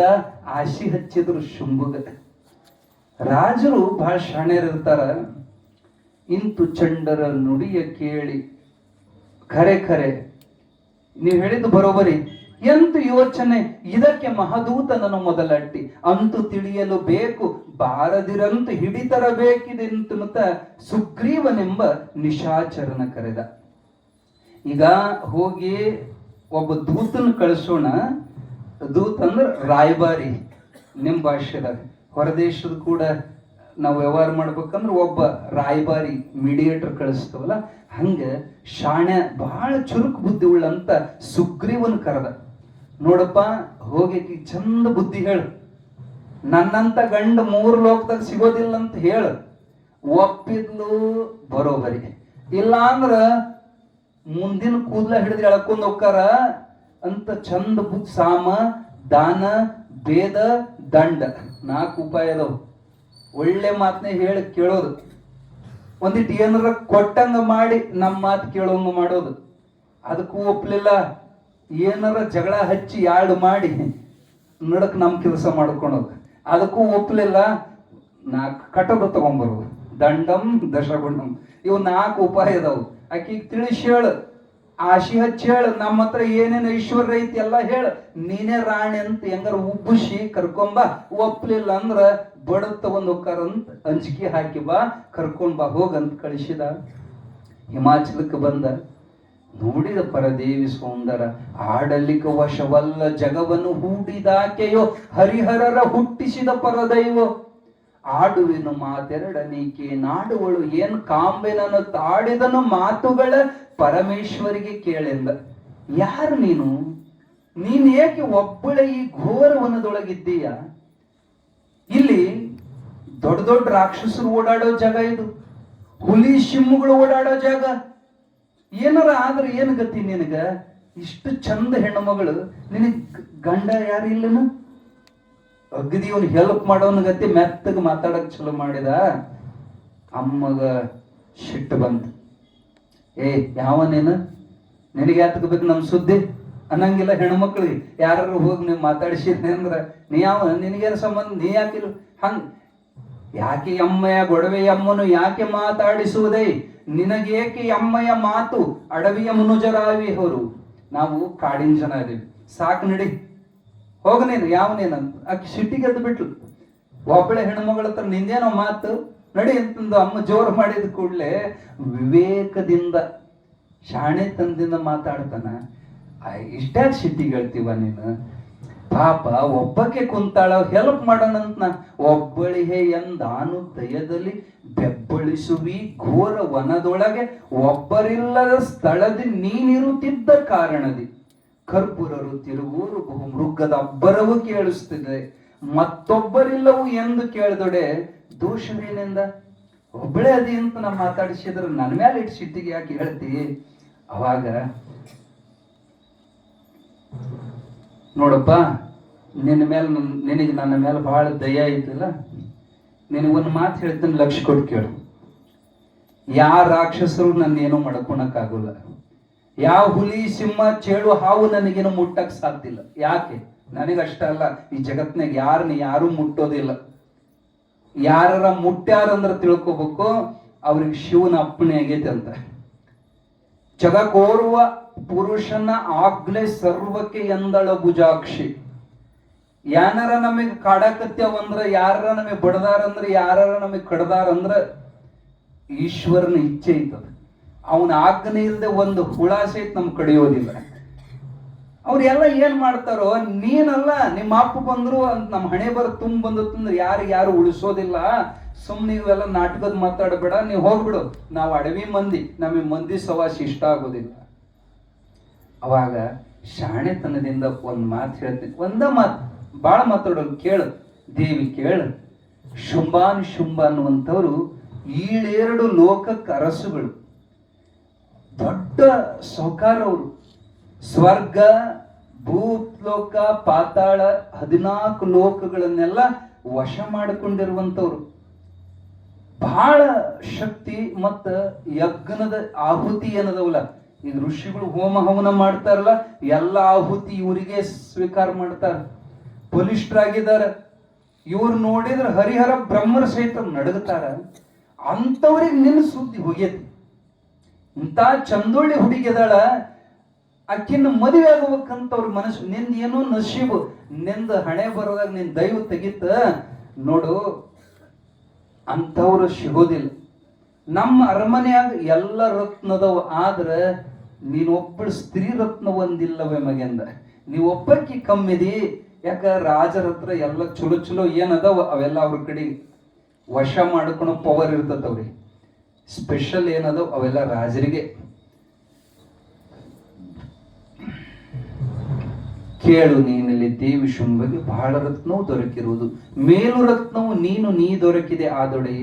ಆಶಿ ಹಚ್ಚಿದ್ರು ಶುಂಭುಗ. ರಾಜರು ಬಹಳ ಶಾಣ್ಯರಿರ್ತಾರ. ಇಂತು ಚಂಡರ ನುಡಿಯ ಕೇಳಿ, ಖರೆ ಖರೆ ನೀವು ಹೇಳಿದ್ದು ಬರೋಬರಿ. ಎಂತು ಯೋಚನೆ ಇದಕ್ಕೆ ಮಹದೂತನನ್ನು ಮೊದಲಟ್ಟಿ, ಅಂತೂ ತಿಳಿಯಲು ಬೇಕು ಬಾರದಿರಂತು ಹಿಡಿತರಬೇಕಿದೆಂತ ಸುಗ್ರೀವನೆಂಬ ನಿಶಾಚರನ ಕರೆದ. ಈಗ ಹೋಗಿ ಒಬ್ಬ ದೂತನ ಕಳಿಸೋಣ. ದೂತ ಅಂದ್ರ ರಾಯಭಾರಿ ನಿಮ್ ಭಾಷೆದಾಗ. ಹೊರದೇಶದ ಕೂಡ ನಾವು ವ್ಯವಹಾರ ಮಾಡ್ಬೇಕಂದ್ರೆ ಒಬ್ಬ ರಾಯಭಾರಿ ಮೀಡಿಯೇಟರ್ ಕಳಿಸ್ತೇವಲ್ಲ, ಹಂಗ ಶಾಣ್ಯ ಬಹಳ ಚುರುಕು ಬುದ್ಧಿ ಉಳ್ಳಂತ ಸುಗ್ರೀವನ್ ಕರೆದ. ನೋಡಪ್ಪ, ಹೋಗಿ ಚಂದ ಬುದ್ಧಿ ಹೇಳು, ನನ್ನಂತ ಗಂಡ 3 ಲೋಕದಾಗ ಸಿಗೋದಿಲ್ಲ ಅಂತ ಹೇಳು. ಒಪ್ಪಿದ್ಲು ಬರೋಬರಿ. ಇಲ್ಲ ಅಂದ್ರ ಮುಂದಿನ ಕೂದಲ ಹಿಡಿದು ಎಳ್ಕೊಂಡ್ ಹೋಗ್ತಾರ ಅಂತ ಚಂದ ಬುದ್ಧಿ. ಸಾಮ, ದಾನ, ಭೇದ, ದಂಡ 4 ಉಪಾಯ ಅದಾವ. ಒಳ್ಳೆ ಮಾತನ್ನೇ ಹೇಳಿ ಕೇಳೋದು, ಒಂದಿಟ್ಟು ಏನಾರ ಕೊಟ್ಟಂಗ ಮಾಡಿ ನಮ್ಮ ಮಾತು ಕೇಳೋಂಗ ಮಾಡೋದು. ಅದಕ್ಕೂ ಒಪ್ಲಿಲ್ಲ, ಏನಾರ ಜಗಳ ಹಚ್ಚಿ ಯಾಡು ಮಾಡಿ ನಡಕ್ ನಮ್ ಕೆಲಸ ಮಾಡ್ಕೊಳೋದು. ಅದಕ್ಕೂ ಒಪ್ಲಿಲ್ಲ, 4 ಕಟದು ತಗೊಂಡ್ಬರೋದು. ದಂಡಂ ದಶಗುಂಡಂ, ಇವು 4 ಉಪಾಯ ಅದಾವು. ಆಕಿಗೆ ತಿಳಿಸಿ ಹೇಳು, ಆಶಿ ಹಚ್ಚಿ ಹೇಳು, ನಮ್ಮ ಹತ್ರ ಏನೇನು ಐಶ್ವರ್ಯ ಐತಿ ಎಲ್ಲ ಹೇಳು, ನೀನೇ ರಾಣಿ ಅಂತ ಹೆಂಗಾರ ಉಬ್ಬುಶಿ ಕರ್ಕೊಂಬ. ಒಪ್ಲಿಲ್ಲ ಅಂದ್ರ ಬಡದ್ ತಗೊಂಡ್ ಹೋಗ್ತಾರಂತ ಅಂಜಿಕೆ ಹಾಕಿ ಬಾ, ಕರ್ಕೊಂಡ್ ಬಾ ಹೋಗಂತ ಕಳಿಸಿದ. ಹಿಮಾಚಲಕ್ಕೆ ಬಂದ. ನೋಡಿದ ಪರದೇವಿ ಸೌಂದರ, ಆಡಲಿಕ್ಕೆ ವಶವಲ್ಲ ಜಗವನ್ನು ಹೂಡಿದಾಕೆಯೋ, ಹರಿಹರರ ಹುಟ್ಟಿಸಿದ ಪರದೈವ. ಆಡುವೆನು ಮಾತೆರಡನೇಕೆ ನಾಡುವಳು, ಏನ್ ಕಾಂಬೆನನ್ನು ತಾಡಿದನು ಮಾತುಗಳ ಪರಮೇಶ್ವರಿಗೆ ಕೇಳೆಂದ. ಯಾರು ನೀನು? ನೀನ್ ಏಕೆ ಒಬ್ಬಳೆ ಈ ಘೋರ ವನದೊಳಗಿದ್ದೀಯ? ಇಲ್ಲಿ ದೊಡ್ಡ ದೊಡ್ಡ ರಾಕ್ಷಸರು ಓಡಾಡೋ ಜಾಗ ಇದು, ಹುಲಿ ಸಿಂಹಗಳು ಓಡಾಡೋ ಜಾಗ. ಏನಾರ ಆದ್ರೆ ಏನ್ ಗತಿ ನಿನಗ? ಇಷ್ಟು ಚಂದ ಹೆಣ್ಣು ಮಗಳು, ನಿನಗ್ ಗಂಡ ಯಾರು ಇಲ್ಲನ? ಅಗದಿ ಅವನು ಹೆಲ್ಪ್ ಮಾಡೋನ ಗತಿ ಮೆತ್ತಗೆ ಮಾತಾಡಕ್ ಚಲೋ ಮಾಡಿದ. ಅಮ್ಮಗ ಸಿಟ್ಟು ಬಂತು. ಏ ಯಾವನೇನು ನಿನಗೆ ಯಾತಕಬೇಕು ನಮ್ಮ ಸುದ್ದಿ ಅನ್ನಂಗಿಲ್ಲ. ಹೆಣ್ಮಕ್ಳಿಗೆ ಯಾರು ಹೋಗಿ ನೀವು ಮಾತಾಡಿಸಿದ್ರಿ ಅಂದ್ರ ನೀ ಯಾವ, ನಿನಗೇನು ಸಂಬಂಧ? ನೀ ಯಾಕಿಲ್ಲ ಹಂಗ? ಯಾಕೆ ಅಮ್ಮಯ್ಯ ಗೊಡವೆಯ ಅಮ್ಮನು ಯಾಕೆ ಮಾತಾಡಿಸುವುದೇ? ನಿನಗೇಕೆ ಅಮ್ಮಯ್ಯ ಮಾತು ಅಡವಿಯ ಮುನುಜರಾವಿ ಅವರು. ನಾವು ಕಾಡಿನ ಜನ ಇದೀವಿ, ಸಾಕು ನಡಿ ಹೋಗ ನೀನು. ಯಾವನೇನಂತ ಆಕೆ ಸಿಟ್ಟಿಗೆದ್ದು ಬಿಟ್ಲು. ಒಬ್ಬಳೆ ಹೆಣ್ಮಗಳ ಹತ್ರ ನಿಂದೇನೋ ಮಾತು, ನಡಿ ಅಂತಂದು ಅಮ್ಮ ಜೋರು ಮಾಡಿದ ಕೂಡಲೇ ವಿವೇಕದಿಂದ ಶಾಣೆತನದಿಂದ ಮಾತಾಡ್ತಾನ. ಇಷ್ಟಾಗ ಸಿಟ್ಟಿಗೆ ಹೇಳ್ತೀವ ನೀನು? ಪಾಪ ಒಬ್ಬಕ್ಕೆ ಕುಂತಾಳ, ಹೆಲ್ಪ್ ಮಾಡೋಣಂತ ನಾ ಒಬ್ಬಳಿಹೆ ಎಂದಾನು ದಯದಲ್ಲಿ ಬೆಬ್ಬಳಿಸುವಿ ಘೋರ ವನದೊಳಗೆ ಒಬ್ಬರಿಲ್ಲದ ಸ್ಥಳದಿ ನೀನಿರುತ್ತಿದ್ದ ಕಾರಣದಿ ಕರ್ಪುರರು ತಿರುಗೂರು ಬಹು ಮೃಗದ ಅಬ್ಬರವು ಕೇಳಿಸ್ತಿದೆ, ಮತ್ತೊಬ್ಬರಿಲ್ಲವು ಎಂದು ಕೇಳಿದೊಡೆ ದೋಷವೇನೆಂದ? ಒಬ್ಬಳೇ ಅದಿ ಅಂತ ನಾ ಮಾತಾಡಿಸಿದ್ರೆ ನನ್ನ ಮೇಲೆ ಇಟ್ಟು ಸಿಟ್ಟಿಗೆ ಯಾಕೆ ಹೇಳ್ತಿ? ಅವಾಗ ನೋಡಪ್ಪ, ನಿನಗೆ ನನ್ನ ಮೇಲೆ ಬಹಳ ದಯ ಐತಿಲ್ಲ, ನಿನಗೊಂದು ಮಾತು ಹೇಳ್ತೀನಿ, ಲಕ್ಷ್ಯ ಕೊಟ್ಟು ಕೇಳು. ಯಾವ ರಾಕ್ಷಸರು ನನ್ನೇನು ಮಾಡ್ಕೊಳಕ್ಕಾಗಲ್ಲ, ಯಾವ ಹುಲಿ ಸಿಂಹ ಚೇಳು ಹಾವು ನನಗೇನು ಮುಟ್ಟಕ್ ಸಾಧ್ಯ ಇಲ್ಲ. ಯಾಕೆ? ನನಗಷ್ಟ ಅಲ್ಲ, ಈ ಜಗತ್ನಾಗ ಯಾರು ಮುಟ್ಟೋದಿಲ್ಲ. ಯಾರ ಮುಟ್ಟ್ಯಾರಂದ್ರೆ ತಿಳ್ಕೊಬೇಕು, ಅವ್ರಿಗೆ ಶಿವನ ಅಪ್ಪಣೆ ಆಗೈತೆ ಅಂತ. ಜಗಕೋರ್ವ ಪುರುಷನ ಆಗ್ಲೇ ಸರ್ವಕ್ಕೆ ಎಂದಳ ಭುಜಾಕ್ಷಿ. ಯಾನಾರ ನಮಗ್ ಕಾಡಕತ್ಯಾವಂದ್ರ, ಯಾರ ನಮಗ್ ಬಡದಾರಂದ್ರ, ಯಾರ ನಮಗ್ ಕಡದಾರಂದ್ರ ಈಶ್ವರನ ಇಚ್ಛೆ ಐತದ. ಅವನ ಆಜ್ಞೆ ಇಲ್ಲದೆ ಒಂದು ಹುಳ ಸಹಿತ ನಮ್ ಕಡಿಯೋದಿಲ್ಲ. ಅವ್ರೆಲ್ಲ ಏನ್ ಮಾಡ್ತಾರೋ, ನೀನಲ್ಲ ನಿಮ್ಮ ಅಪ್ಪ ಬಂದ್ರು ಅಂತ ನಮ್ಮ ಹಣೆ ಬರ ತುಂಬ ಬಂದತ್ತಂದ್ರೆ ಯಾರು ಉಳಿಸೋದಿಲ್ಲ. ಸುಮ್ನೆ ಇವೆಲ್ಲ ನಾಟಕದ ಮಾತಾಡಬೇಡ, ನೀವು ಹೋಗ್ಬಿಡು, ನಾವು ಅಡವಿ ಮಂದಿ, ನಮಗೆ ಮಂದಿ ಸವಾಸ ಇಷ್ಟ ಆಗೋದಿಲ್ಲ. ಅವಾಗ ಶಾಣೆತನದಿಂದ ಒಂದ್ ಮಾತು ಹೇಳ್ತೀನಿ, ಒಂದ ಮಾತು, ಬಾಳ ಮಾತಾಡೋದು, ಕೇಳು ದೇವಿ ಕೇಳು. ಶುಂಭಾನ್ ಶುಂಭ ಅನ್ನುವಂಥವ್ರು 7 ಲೋಕಕ್ಕೆ ಅರಸುಗಳು, ದೊಡ್ಡ ಸೌಕಾರವರು. ಸ್ವರ್ಗ, ಭೂಲೋಕ, ಪಾತಾಳ 14 ಲೋಕಗಳನ್ನೆಲ್ಲ ವಶ ಮಾಡಿಕೊಂಡಿರುವಂತವ್ರು. ಬಹಳ ಶಕ್ತಿ ಮತ್ತ ಯಜ್ಞದ ಆಹುತಿ ಏನದವಲ್ಲ, ಈಗ ಋಷಿಗಳು ಹೋಮ ಹವನ ಮಾಡ್ತಾರಲ್ಲ, ಎಲ್ಲ ಆಹುತಿ ಇವರಿಗೆ ಸ್ವೀಕಾರ ಮಾಡ್ತಾರ. ಬಲಿಷ್ಠರಾಗಿದ್ದಾರೆ. ಇವ್ರು ನೋಡಿದ್ರೆ ಹರಿಹರ ಬ್ರಹ್ಮರ ಸಹಿತ ನಡಗತಾರ. ಅಂತವ್ರಿಗೆ ನಿನ್ನ ಸುದ್ದಿ ಹೋಗೈತಿ. ಇಂಥ ಚಂದೊಳ್ಳಿ ಹುಡುಗಿದಾಳ, ಅಕ್ಕಿನ ಮದುವೆ ಆಗಬೇಕಂತವ್ರ ಮನಸ್ಸು. ನಿಂದ ಏನೋ ನಸೀಬು, ನಿಂದ ಹಣೆ ಬರೋದಾಗ ನಿನ್ ದೈವ ತೆಗಿತ ನೋಡು, ಅಂತವ್ರು ಸಿಗೋದಿಲ್ಲ. ನಮ್ಮ ಅರಮನೆಯಾಗ ಎಲ್ಲ ರತ್ನದವ, ಆದ್ರ ನೀನೊಬ್ಬಳು ಸ್ತ್ರೀ ರತ್ನ ಒಂದಿಲ್ಲವೇ ಮಗೆಂದ. ನೀವು ಒಬ್ಬಕ್ಕೆ ಕಮ್ಮಿದಿ. ಯಾಕ? ರಾಜರ ಹತ್ರ ಎಲ್ಲ ಚಲೋ ಏನದವ ಅವೆಲ್ಲ ಅವ್ರ ಕಡೆ ವಶ ಮಾಡ್ಕೊಳೋ ಪವರ್ ಇರ್ತದವ್ರಿಗೆ. ಸ್ಪೆಷಲ್ ಏನದವ ಅವೆಲ್ಲ ರಾಜರಿಗೆ. ಕೇಳು, ನೀನಲ್ಲಿ ದೇವಿ ಶುಂಭಗೆ ಬಹಳ ರತ್ನವು ದೊರಕಿರುವುದು, ಮೇಲು ರತ್ನವು ನೀ ದೊರಕಿದೆ ಆದೊಡೆ.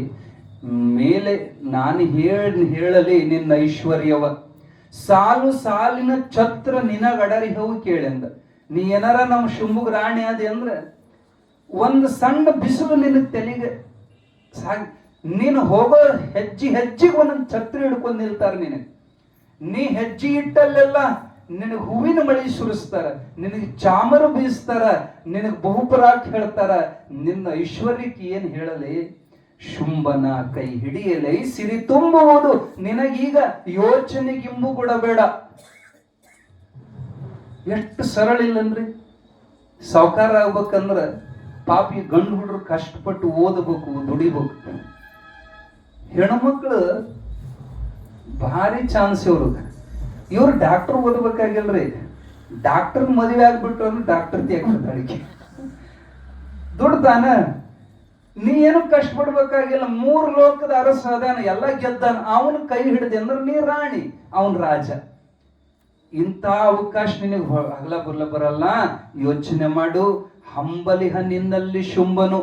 ಮೇಲೆ ನಾನು ಹೇಳಲಿ ನಿನ್ನ ಐಶ್ವರ್ಯವ, ಸಾಲು ಸಾಲಿನ ಛತ್ರ ನಿನಗಡರಿಹವು ಕೇಳೆಂದ. ನೀ ಏನಾರ ನಮ್ಮ ಶುಂಭಗ ರಾಣಿ ಆದಿ ಅಂದ್ರೆ ಒಂದು ಸಣ್ಣ ಬಿಸಿಲು ನಿನ್ನ ತೆಲಿಗೆ ನೀನು ಹೋಗೋ ಹೆಜ್ಜೆಗೆ ಒಂದೊಂದು ಛತ್ರ ಹಿಡ್ಕೊಂಡು ನಿಲ್ತಾರ. ನೀ ಹೆಜ್ಜೆ ಇಟ್ಟಲ್ಲೆಲ್ಲ ನಿನಗೆ ಹೂವಿನ ಮಳಿ ಸುರಿಸ್ತಾರ, ನಿನಗೆ ಚಾಮರ ಬೀಸ್ತಾರ, ನಿನಗೆ ಬಹುಪರಾಕ್ ಹೇಳ್ತಾರ. ನಿನ್ನ ಐಶ್ವರ್ಯಕ್ಕೆ ಏನ್ ಹೇಳಲಿ? ಶುಂಭನ ಕೈ ಹಿಡಿಯಲೈ ಸಿರಿ ತುಂಬುವುದು ನಿನಗೀಗ ಯೋಚನೆಗಿಂಬು ಕೊಡಬೇಡ. ಎಷ್ಟು ಸರಳ ಇಲ್ಲನ್ರಿ? ಸಾವುಕಾರ ಆಗ್ಬೇಕಂದ್ರ ಪಾಪಿ ಗಂಡು ಹುಡ್ರು ಕಷ್ಟಪಟ್ಟು ಓದಬೇಕು, ದುಡಿಬೇಕು. ಹೆಣ್ಮಕ್ಳು ಭಾರಿ ಚಾನ್ಸ್ ಇವ್ರು ಡಾಕ್ಟರ್ ಓದಬೇಕಾಗಿಲ್ರಿ. ಡಾಕ್ಟರ್ ಮದುವೆ ಆಗ್ಬಿಟ್ರು ಅಂದ್ರೆ ಡಾಕ್ಟರ್ ತ್ಯಾಗ ದುಡ್ಡು ತಾನ. ನೀ ಏನು ಕಷ್ಟಪಡ್ಬೇಕಾಗಿಲ್ಲ. 3 ಲೋಕದ ಅರಸ ಅದಾನ, ಎಲ್ಲ ಗೆದ್ದಾನ. ಅವನ ಕೈ ಹಿಡಿದೆ ಅಂದ್ರೆ ನೀ ರಾಣಿ, ಅವನ್ ರಾಜ. ಇಂಥ ಅವಕಾಶ ನಿನಗೆ ಹಗಲ ಬರಲ್ಲ. ಯೋಚನೆ ಮಾಡು. ಹಂಬಲಿಹ ನಿನ್ನಲ್ಲಿ ಶುಂಭನು,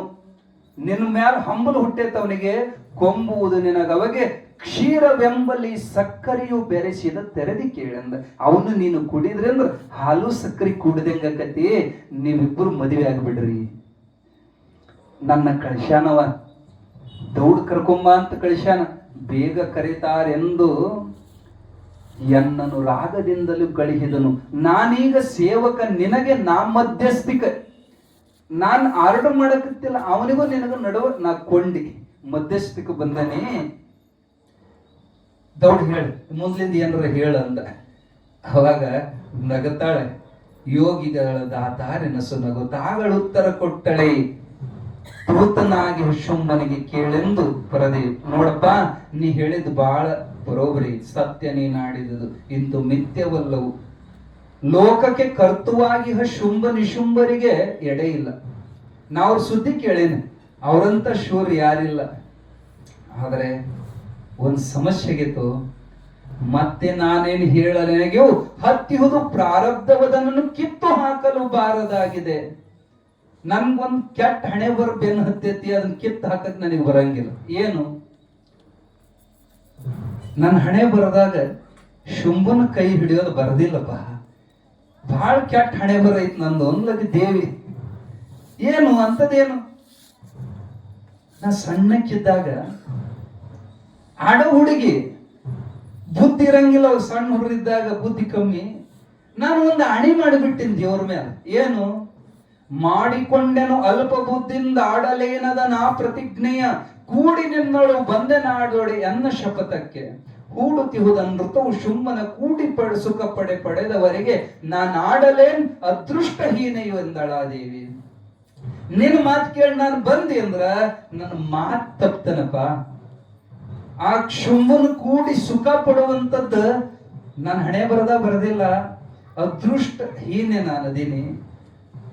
ನಿನ್ನ ಮ್ಯಾಲ ಹಂಬಲು ಹುಟ್ಟೇತವನಿಗೆ. ಕೊಂಬುವುದು ನಿನಗವಗೆ ಕ್ಷೀರವೆಂಬಲಿ ಸಕ್ಕರೆಯು ಬೆರೆಸಿದ ತೆರೆದಿ ಕೇಳಂದ. ಅವನು ನೀನು ಕುಡಿದ್ರಿ ಅಂದ್ರ ಹಾಲು ಸಕ್ಕರೆ ಕುಡ್ದಂಗಕತಿ. ನೀವಿಬ್ಬರು ಮದುವೆ ಆಗ್ಬಿಡ್ರಿ. ನನ್ನ ಕಳಿಸ್ಯಾನವ, ದೌಡ್ ಕರ್ಕೊಂಬ ಅಂತ ಕಳಿಸ್ಯಾನ. ಬೇಗ ಕರೀತಾರೆಂದು ಎನ್ನನು ರಾಗದಿಂದಲೂ ಕಳಿಹಿದನು. ನಾನೀಗ ಸೇವಕ, ನಿನಗೆ ನಾ ಮಧ್ಯಸ್ಥಿಕ. ನಾನು ಆರ್ಡರ್ ಮಾಡಕತ್ತಿಲ್ಲ, ಅವನಿಗೂ ನಿನಗೂ ನಡುವ ನಾ ಕೊಂಡಿ ಮಧ್ಯಸ್ಥಿಕ ಬಂದನೆ. ದೌಡ್ ಹೇಳ, ಮುಂದ್ಲಿಂದ ಏನಾರ ಹೇಳ ಅಂದ. ಅವಾಗ ನಗತಾಳೆ. ಯೋಗಿಗಳ ದಾತಾರೆನಸು ನಗುತ್ತಾಗಳು ಉತ್ತರ ಕೊಟ್ಟಳೆ. ತೂತನಾಗಿ ಶುಂಭನಿಗೆ ಕೇಳೆಂದು ಪರದೆ. ನೋಡಪ್ಪ, ನೀ ಹೇಳಿದ್ ಬಾಳ ಬರೋಬರಿ, ಸತ್ಯ ನೀನಾಡಿದುದು ಇಂದು ಮಿಥ್ಯವಲ್ಲವು. ಲೋಕಕ್ಕೆ ಕರ್ತುವಾಗಿ ಶುಂಭ ನಿಶುಂಭರಿಗೆ ಎಡೆ ಇಲ್ಲ. ನಾವು ಸುದ್ದಿ ಕೇಳೇನೆ, ಅವರಂತ ಶೂರ್ ಯಾರಿಲ್ಲ. ಆದರೆ ಒಂದು ಸಮಸ್ಯೆಗಿತ್ತು, ಮತ್ತೆ ನಾನೇನು ಹೇಳಲೆನೆಗೆಯೂ ಹತ್ತಿಹುದು ಪ್ರಾರಬ್ಧವದನನ್ನು ಕಿತ್ತು ಹಾಕಲು ಬಾರದಾಗಿದೆ. ನನ್ಗೊಂದು ಕೆಟ್ಟ ಹಣೆ ಬೆನ್ನು ಹತ್ತೈತಿ, ಅದನ್ನ ಕಿತ್ತು ಹಾಕಕ್ ನನಗೆ ಬರಂಗಿಲ್ಲ. ಏನು? ನನ್ನ ಹಣೆ ಬರದಾಗ ಶುಂಭನ ಕೈ ಹಿಡಿಯೋದು ಬರದಿಲ್ಲಪ್ಪ. ಬಹಳ ಕೆಟ್ಟ ಹಣೆ ಬರೈತಿ ನಂದು ಅನ್ಲಕ್ಕೆ ದೇವಿ. ಏನು ಅಂತದೇನು? ನಾ ಸಣ್ಣಕ್ಕಿದ್ದಾಗ ಆಡ ಹುಡುಗಿ ಬುದ್ಧಿ ಇರಂಗಿಲ್ಲ. ಅವ್ ಸಣ್ಣ ಹುಡುಗಿದ್ದಾಗ ಬುದ್ಧಿ ಕಮ್ಮಿ. ನಾನು ಒಂದು ಅಣಿ ಮಾಡಿಬಿಟ್ಟಿನಿ ದೇವ್ರ ಮೇಲೆ. ಏನು ಮಾಡಿಕೊಂಡೆನು? ಅಲ್ಪ ಬುದ್ಧಿಯಿಂದ ಆಡಲೇನದ ನಾ ಪ್ರತಿಜ್ಞೆಯ ಕೂಡಿ ನಿನ್ನಳು ಬಂದೆ ನಾಡೋಡೆ ಎನ್ನ ಶಪಥಕ್ಕೆ ಹೂಡುತ್ತಿಹುದ ನೃತವು ಶುಂಭನ ಕೂಡಿ ಸುಖ ಪಡೆದವರೆಗೆ ನಾನು ಆಡಲೇನ್ ಅದೃಷ್ಟಹೀನೆಯು ಎಂದಳಾದೇವಿ. ನಿನ್ನ ಮಾತು ಕೇಳಿ ನಾನು ಬಂದಿ ಅಂದ್ರ ನನ್ನ ಮಾತು ತಪ್ತನಪ್ಪ. ಆ ಶುಂಭನ ಕೂಡಿ ಸುಖ ಪಡುವಂತದ್ದ ನನ್ನ ಹಣೆ ಬರದಿಲ್ಲ. ಅದೃಷ್ಟ ಹೀನೆ ನಾನು ಅದೀನಿ.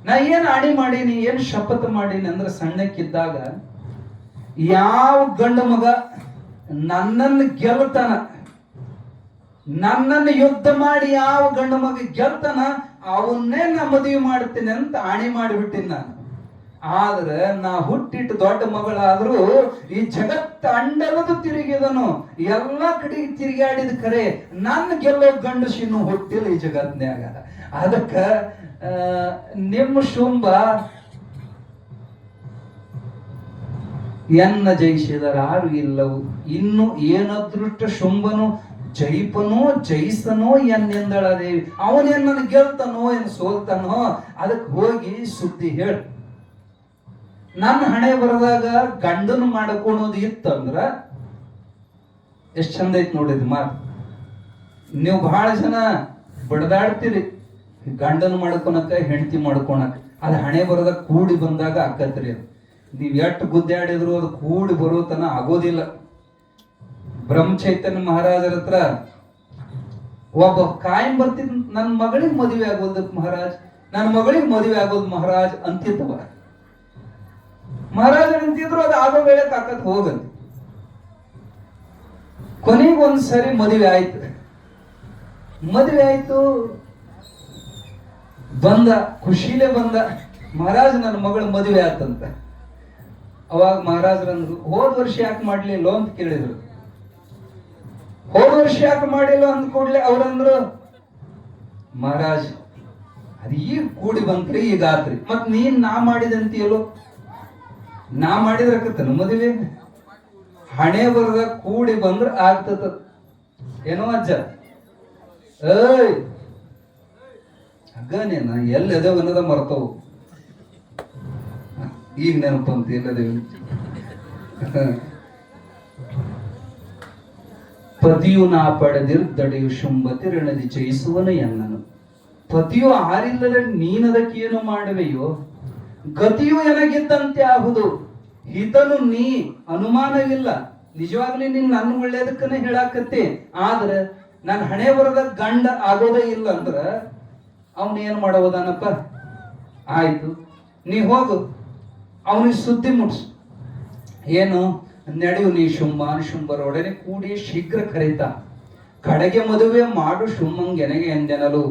ನಾ ಏನ್ ಆಣಿ ಮಾಡೀನಿ, ಏನ್ ಶಪಥ ಮಾಡೀನಿ ಅಂದ್ರೆ, ಸಣ್ಣಕ್ಕಿದ್ದಾಗ ಯಾವ ಗಂಡ ಮಗ ನನ್ನನ್ನು ಗೆಲ್ತಾನ, ನನ್ನನ್ನು ಯುದ್ಧ ಮಾಡಿ ಯಾವ ಗಂಡ ಮಗ ಗೆಲ್ತಾನ ಅವನ್ನೇ ನಾ ಮದುವೆ ಮಾಡ್ತೀನಿ ಅಂತ ಆಣಿ ಮಾಡಿಬಿಟ್ಟಿನಿ ನಾನು. ಆದ್ರೆ ನಾ ಹುಟ್ಟಿಟ್ಟು ದೊಡ್ಡ ಮಗಳಾದ್ರೂ ಈ ಜಗತ್ತ ಅಂಡಲದು ತಿರುಗಿದನು, ಎಲ್ಲಾ ಕಡೆಗೆ ತಿರುಗಾಡಿದ ಖರೆ ನನ್ನ ಗೆಲ್ಲೋ ಗಂಡಸಿನ್ನು ಹುಟ್ಟಿಲ್ಲ ಈ ಜಗತ್ನ್ಯಾಗ. ಅದಕ್ಕ ನಿಮ್ಮ ಶುಂಭ ಎನ್ನ ಜಯಿಸಿದರಾರು ಇಲ್ಲವು. ಇನ್ನು ಏನದೃಷ್ಟ ಶುಂಭನು ಜೈಪನೋ ಜಯಿಸನೋ ಎನ್ನೆಂದಳದೇವಿ. ಅವನೇನ್ ನನ್ನ ಗೆಲ್ತಾನೋ ಏನು ಸೋಲ್ತಾನೋ ಅದಕ್ಕೆ ಹೋಗಿ ಸುದ್ದಿ ಹೇಳ. ನನ್ನ ಹಣೆ ಬರದಾಗ ಗಂಡನು ಮಾಡ್ಕೊಳೋದು ಇತ್ತಂದ್ರ ಎಷ್ಟ್ ಚಂದ ಐತಿ ನೋಡಿದ್ ಮಾತು. ನೀವು ಬಹಳ ಜನ ಬಡದಾಡ್ತೀರಿ ಗಂಡನು ಮಾಡ್ಕೊಳಕ ಹೆಂಡತಿ ಮಾಡ್ಕೊಳಕ. ಅದು ಹಣೆ ಬರದಾಗ ಕೂಡಿ ಬಂದಾಗ ಆಕತ್ರಿ. ಅದು ನೀವ್ ಎಷ್ಟು ಗುದ್ದಾಡಿದ್ರು ಅದು ಕೂಡಿ ಬರೋತನ ಆಗೋದಿಲ್ಲ. ಬ್ರಹ್ಮ ಚೈತನ್ಯ ಮಹಾರಾಜರ ಹತ್ರ ಒಬ್ಬ ಕಾಯಂ ಬರ್ತಿದ್, ನನ್ನ ಮಗಳಿಗೆ ಮದುವೆ ಆಗೋದು ಮಹಾರಾಜ್, ನನ್ನ ಮಗಳಿಗೆ ಮದುವೆ ಆಗೋದು ಮಹಾರಾಜ್ ಅಂತಿದ್ದವ. ಮಹಾರಾಜ ಅಂತಿದ್ರು ಅದು ಆಗೋ ವೇಳೆ ತಾಕತ್ ಹೋಗಂತ. ಕೊನೆಗೆ ಒಂದ್ಸರಿ ಮದುವೆ ಆಯ್ತು. ಮದುವೆ ಆಯ್ತು, ಬಂದ ಖುಷಿಲೇ ಬಂದ, ಮಹಾರಾಜ್ ನನ್ನ ಮಗಳ ಮದುವೆ ಆತಂತ. ಅವಾಗ ಮಹಾರಾಜರಂದ್ರು ಹೋದ ವರ್ಷ ಯಾಕೆ ಮಾಡ್ಲಿಲ್ಲ ಅಂತ ಕೇಳಿದ್ರು. ಹೋದ ವರ್ಷ ಯಾಕೆ ಮಾಡಿಲ್ಲ ಅಂದ ಕೂಡ್ಲೆ ಅವ್ರಂದ್ರು, ಮಹಾರಾಜ್ ಅದ್ ಈಗ ಕೂಡಿ ಬಂತ್ರಿ, ಈಗ ಆತ್ರಿ. ಮತ್ ನೀನ್ ನಾ ಮಾಡಿದಂತೀಯಲ್ಲೋ, ನಾ ಮಾಡಿದ್ರಕತ್ತನ ಮದುವೆ. ಹಣೆ ಬರದ ಕೂಡಿ ಬಂದ್ರ ಆಗ್ತದ ಏನೋ ಅಜ್ಜ. ಏಯ್ ಹಗ್ಗನೇನ ಎಲ್ಲಿ ಅದೇವ್ ಅನ್ನೋದ ಮರ್ತವು. ಈಗ ನೆನಪಂತ ಎಲ್ಲದೇವ್. ಪತಿಯು ನಾ ಪಡೆದಿರ್ದಡೆಯು ಶುಂಭತಿ ಋಣದಿ ಜಯಿಸುವನು ಎನ್ನನು. ಪತಿಯು ಆರಿಲ್ಲದೆ ನೀನದಕ್ಕೇನು ಮಾಡುವೆಯೋ, ಗತಿಯು ಎನಗಿದ್ದಂತೆ ಆಹುದು. ಹಿತನು ನೀ ಅನುಮಾನವಿಲ್ಲ. ನಿಜವಾಗ್ಲಿ ನೀನ್ ನನ್ನ ಒಳ್ಳೇದಕ್ಕನೆ ಹೇಳಾಕತ್ತಿ. ಆದ್ರ ನನ್ನ ಹಣೆ ಬರದ ಗಂಡ ಆಗೋದೇ ಇಲ್ಲ ಅಂದ್ರ ಅವನ್ ಏನ್ ಮಾಡೋದಾನಪ್ಪ. ಆಯ್ತು, ನೀ ಹೋಗು ಅವನಿಗೆ ಸುದ್ದಿ ಮುಟ್ಸು. ಏನು ನಡೆಯು ನೀ ಶುಂಭರೊಡನೆ ಕೂಡಿ ಶೀಘ್ರ ಕರೀತ ಕಡೆಗೆ ಮದುವೆ ಮಾಡು ಶುಂಭಂಗೆನಗೆ ಎಂದೆನಲು.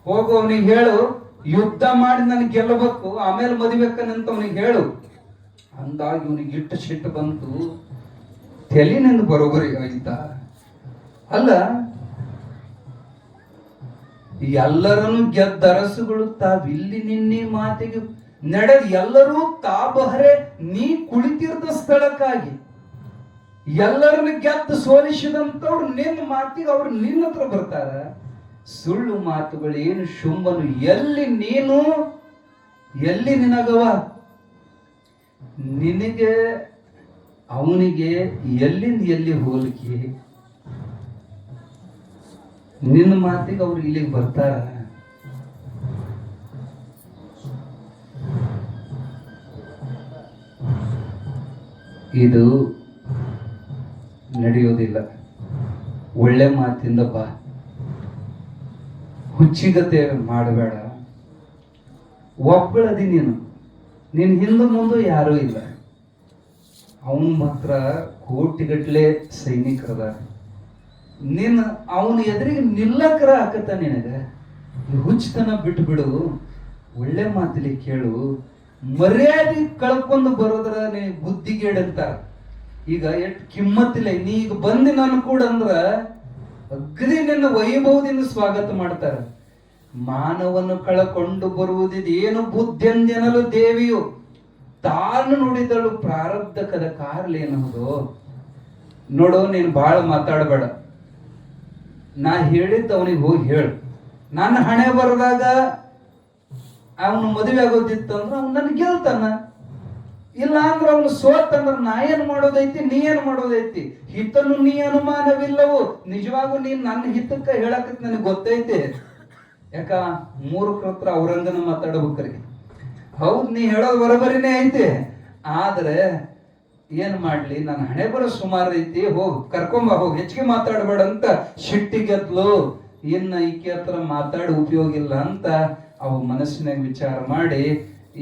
ಹೋಗು ಅವನಿಗೆ ಹೇಳು, ಯುದ್ಧ ಮಾಡಿ ನನ್ ಗೆಲ್ಲಬೇಕು, ಆಮೇಲೆ ಮದುವೆಕ್ಕನಂತ ಅವನಿಗೆ ಹೇಳು ಅಂದಾಗ ಇವನಿಗೆ ಇಟ್ಟು ಸಿಟ್ಟು ಬಂತು. ತೆಲಿನಿಂದ ಬರೋಬರಿ ಆಯ್ತ. ಅಲ್ಲ, ಎಲ್ಲರನ್ನು ಗೆದ್ದರಸುಗಳು ತಾವಿಲ್ಲಿ ನಿನ್ನೆ ಮಾತಿಗೆ ನಡೆದು ಎಲ್ಲರೂ ತಾಬಹರೆ ನೀ ಕುಳಿತಿರ್ದ ಸ್ಥಳಕ್ಕಾಗಿ ಎಲ್ಲರನ್ನು ಗೆದ್ದು ಸೋಲಿಸಿದಂತವ್ರು ನಿನ್ನ ಮಾತಿಗೆ ಅವ್ರು ನಿನ್ನ ಹತ್ರ ಬರ್ತಾರ. ಸುಳ್ಳು ಮಾತುಗಳು ಏನು ಶುಂಭನು ಎಲ್ಲಿ ನೀನು ಎಲ್ಲಿ ನಿನಗವ, ನಿನಗೆ ಅವನಿಗೆ ಎಲ್ಲಿಂದ ಎಲ್ಲಿ ಹೋಲಿಕೆ. ನಿನ್ನ ಮಾತಿಗೆ ಅವ್ರು ಇಲ್ಲಿಗೆ ಬರ್ತಾರ. ಇದು ನಡೆಯೋದಿಲ್ಲ. ಒಳ್ಳೆ ಮಾತಿಂದ ಬಾ, ಹುಚ್ಚಿಗತೆ ಮಾಡಬೇಡ. ಒಬ್ಬಳದಿ ನೀನು, ನಿನ್ ಹಿಂದೆ ಮುಂದೆ ಯಾರೂ ಇಲ್ಲ. ಅವನು ಮಾತ್ರ ಕೋಟಿಗಟ್ಲೆ ಸೈನಿಕರದ. ನಿನ್ನ ಅವನ ಎದುರಿಗೆ ನಿಲ್ಲಕರ ಹಾಕತ್ತ ನಿನಗ. ಈ ಹುಚ್ಚತನ ಬಿಟ್ಟು ಬಿಡು, ಒಳ್ಳೆ ಮಾತಲ್ಲಿ ಕೇಳು. ಮರ್ಯಾದೆ ಕಳ್ಕೊಂಡು ಬರೋದ್ರ ನೀ ಬುದ್ಧಿಗೇಡಂತ. ಈಗ ಎಷ್ಟು ಕಿಮ್ಮತ್ತಿಲ್ಲ. ನೀ ಈಗ ಬಂದು ನಾನು ಕೂಡ ಅಂದ್ರ ಅಗ್ರಿ ನಿನ್ನ ವೈಭವದಿಂದ ಸ್ವಾಗತ ಮಾಡ್ತಾರ. ಮಾನವನ್ನು ಕಳಕೊಂಡು ಬರುವುದಿದು ಏನು ಬುದ್ಧಿಯೆಂದೆನಲು ದೇವಿಯು ತಾನು ನುಡಿದಳು ಪ್ರಾರಬ್ಧ ಕದ ಕಾರ್ಲೇನದು. ನೋಡು, ನೀನು ಬಹಳ ಮಾತಾಡಬೇಡ. ನಾ ಹೇಳಿದ್ದ ಅವನಿಗೆ ಹೋಗಿ ಹೇಳು. ನನ್ನ ಹಣೆ ಬರದಾಗ ಅವನು ಮದುವೆ ಆಗೋದಿತ್ತಂದ್ರ ಅವ್ನು ನನ್ ಗೆಲ್ತಾನ. ಇಲ್ಲ ಅಂದ್ರೆ ಅವನು ಸೋತಂದ್ರ ನಾ ಏನ್ ಮಾಡೋದೈತಿ, ನೀ ಏನ್ ಮಾಡೋದೈತಿ? ಹಿತನು ನೀ ಅನುಮಾನವಿಲ್ಲವು. ನಿಜವಾಗೂ ನೀನ್ ನನ್ನ ಹಿತಕ್ಕ ಹೇಳಕತ್ ನನಗೆ ಗೊತ್ತೈತಿ. ಯಾಕ ಮೂರ್ಖರ ಹತ್ರ ಅವ್ರಂಗನ ಮಾತಾಡ್ಬೇಕ್ರಿ. ಹೌದ್, ನೀ ಹೇಳೋದು ಬರೋಬರಿನೇ ಐತಿ. ಆದ್ರೆ ಏನ್ ಮಾಡ್ಲಿ, ನನ್ನ ಹಣೆ ಬರೋ ಸುಮಾರು ಐತಿ, ಹೋಗ್ ಕರ್ಕೊಂಬ, ಹೋಗಿ ಹೆಚ್ಚಿಗೆ ಮಾತಾಡ್ಬೇಡ ಅಂತ ಸಿಟ್ಟಿಗೆದ್ಲು. ಇನ್ನ ಈಕೆ ಹತ್ರ ಮಾತಾಡಿ ಉಪಯೋಗ ಇಲ್ಲ ಅಂತ ಅವ ಮನಸ್ಸಿನಾಗ ವಿಚಾರ ಮಾಡಿ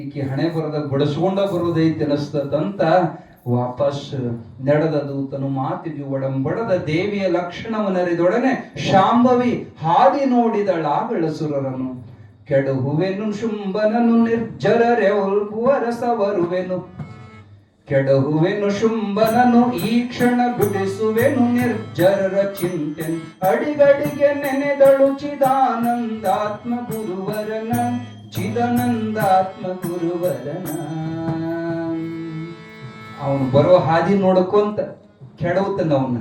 ಈಕೆ ಹಣೆ ಬರದ ಬಡಿಸ್ಕೊಂಡ ಬರೋದೈತಿ ಅನಿಸ್ತದಂತ ವಾಪಸ್ ನಡೆದದು. ತನು ಮಾತಿಗೆ ಒಡಂಬಡದ ದೇವಿಯ ಲಕ್ಷಣವನ್ನರಿದೊಡನೆ ಶಾಂಭವಿ ಹಾದಿ ನೋಡಿದಳಾಗಳ ಸುರರನು. ಕೆಡಹುವೆನು ಶುಂಭನನು ನಿರ್ಜರರೆವರಸವರುವೆನು. ಕೆಡಹುವೆನು ಶುಂಭನನು ಈ ಕ್ಷಣ ಬಿಡಿಸುವೆನು ನಿರ್ಜರರ ಚಿಂತೆನ್. ಅಡಿಗಡಿಗೆ ನೆನೆದಳು ಚಿದಾನಂದಾತ್ಮ ಗುರುವರನ, ಚಿದಾನಂದಾತ್ಮ ಗುರುವರನ. ಅವನು ಬರೋ ಹಾದಿ ನೋಡ್ಕೊಂತ ಕೆಡವುತ್ತಾನ. ಅವನ್ನ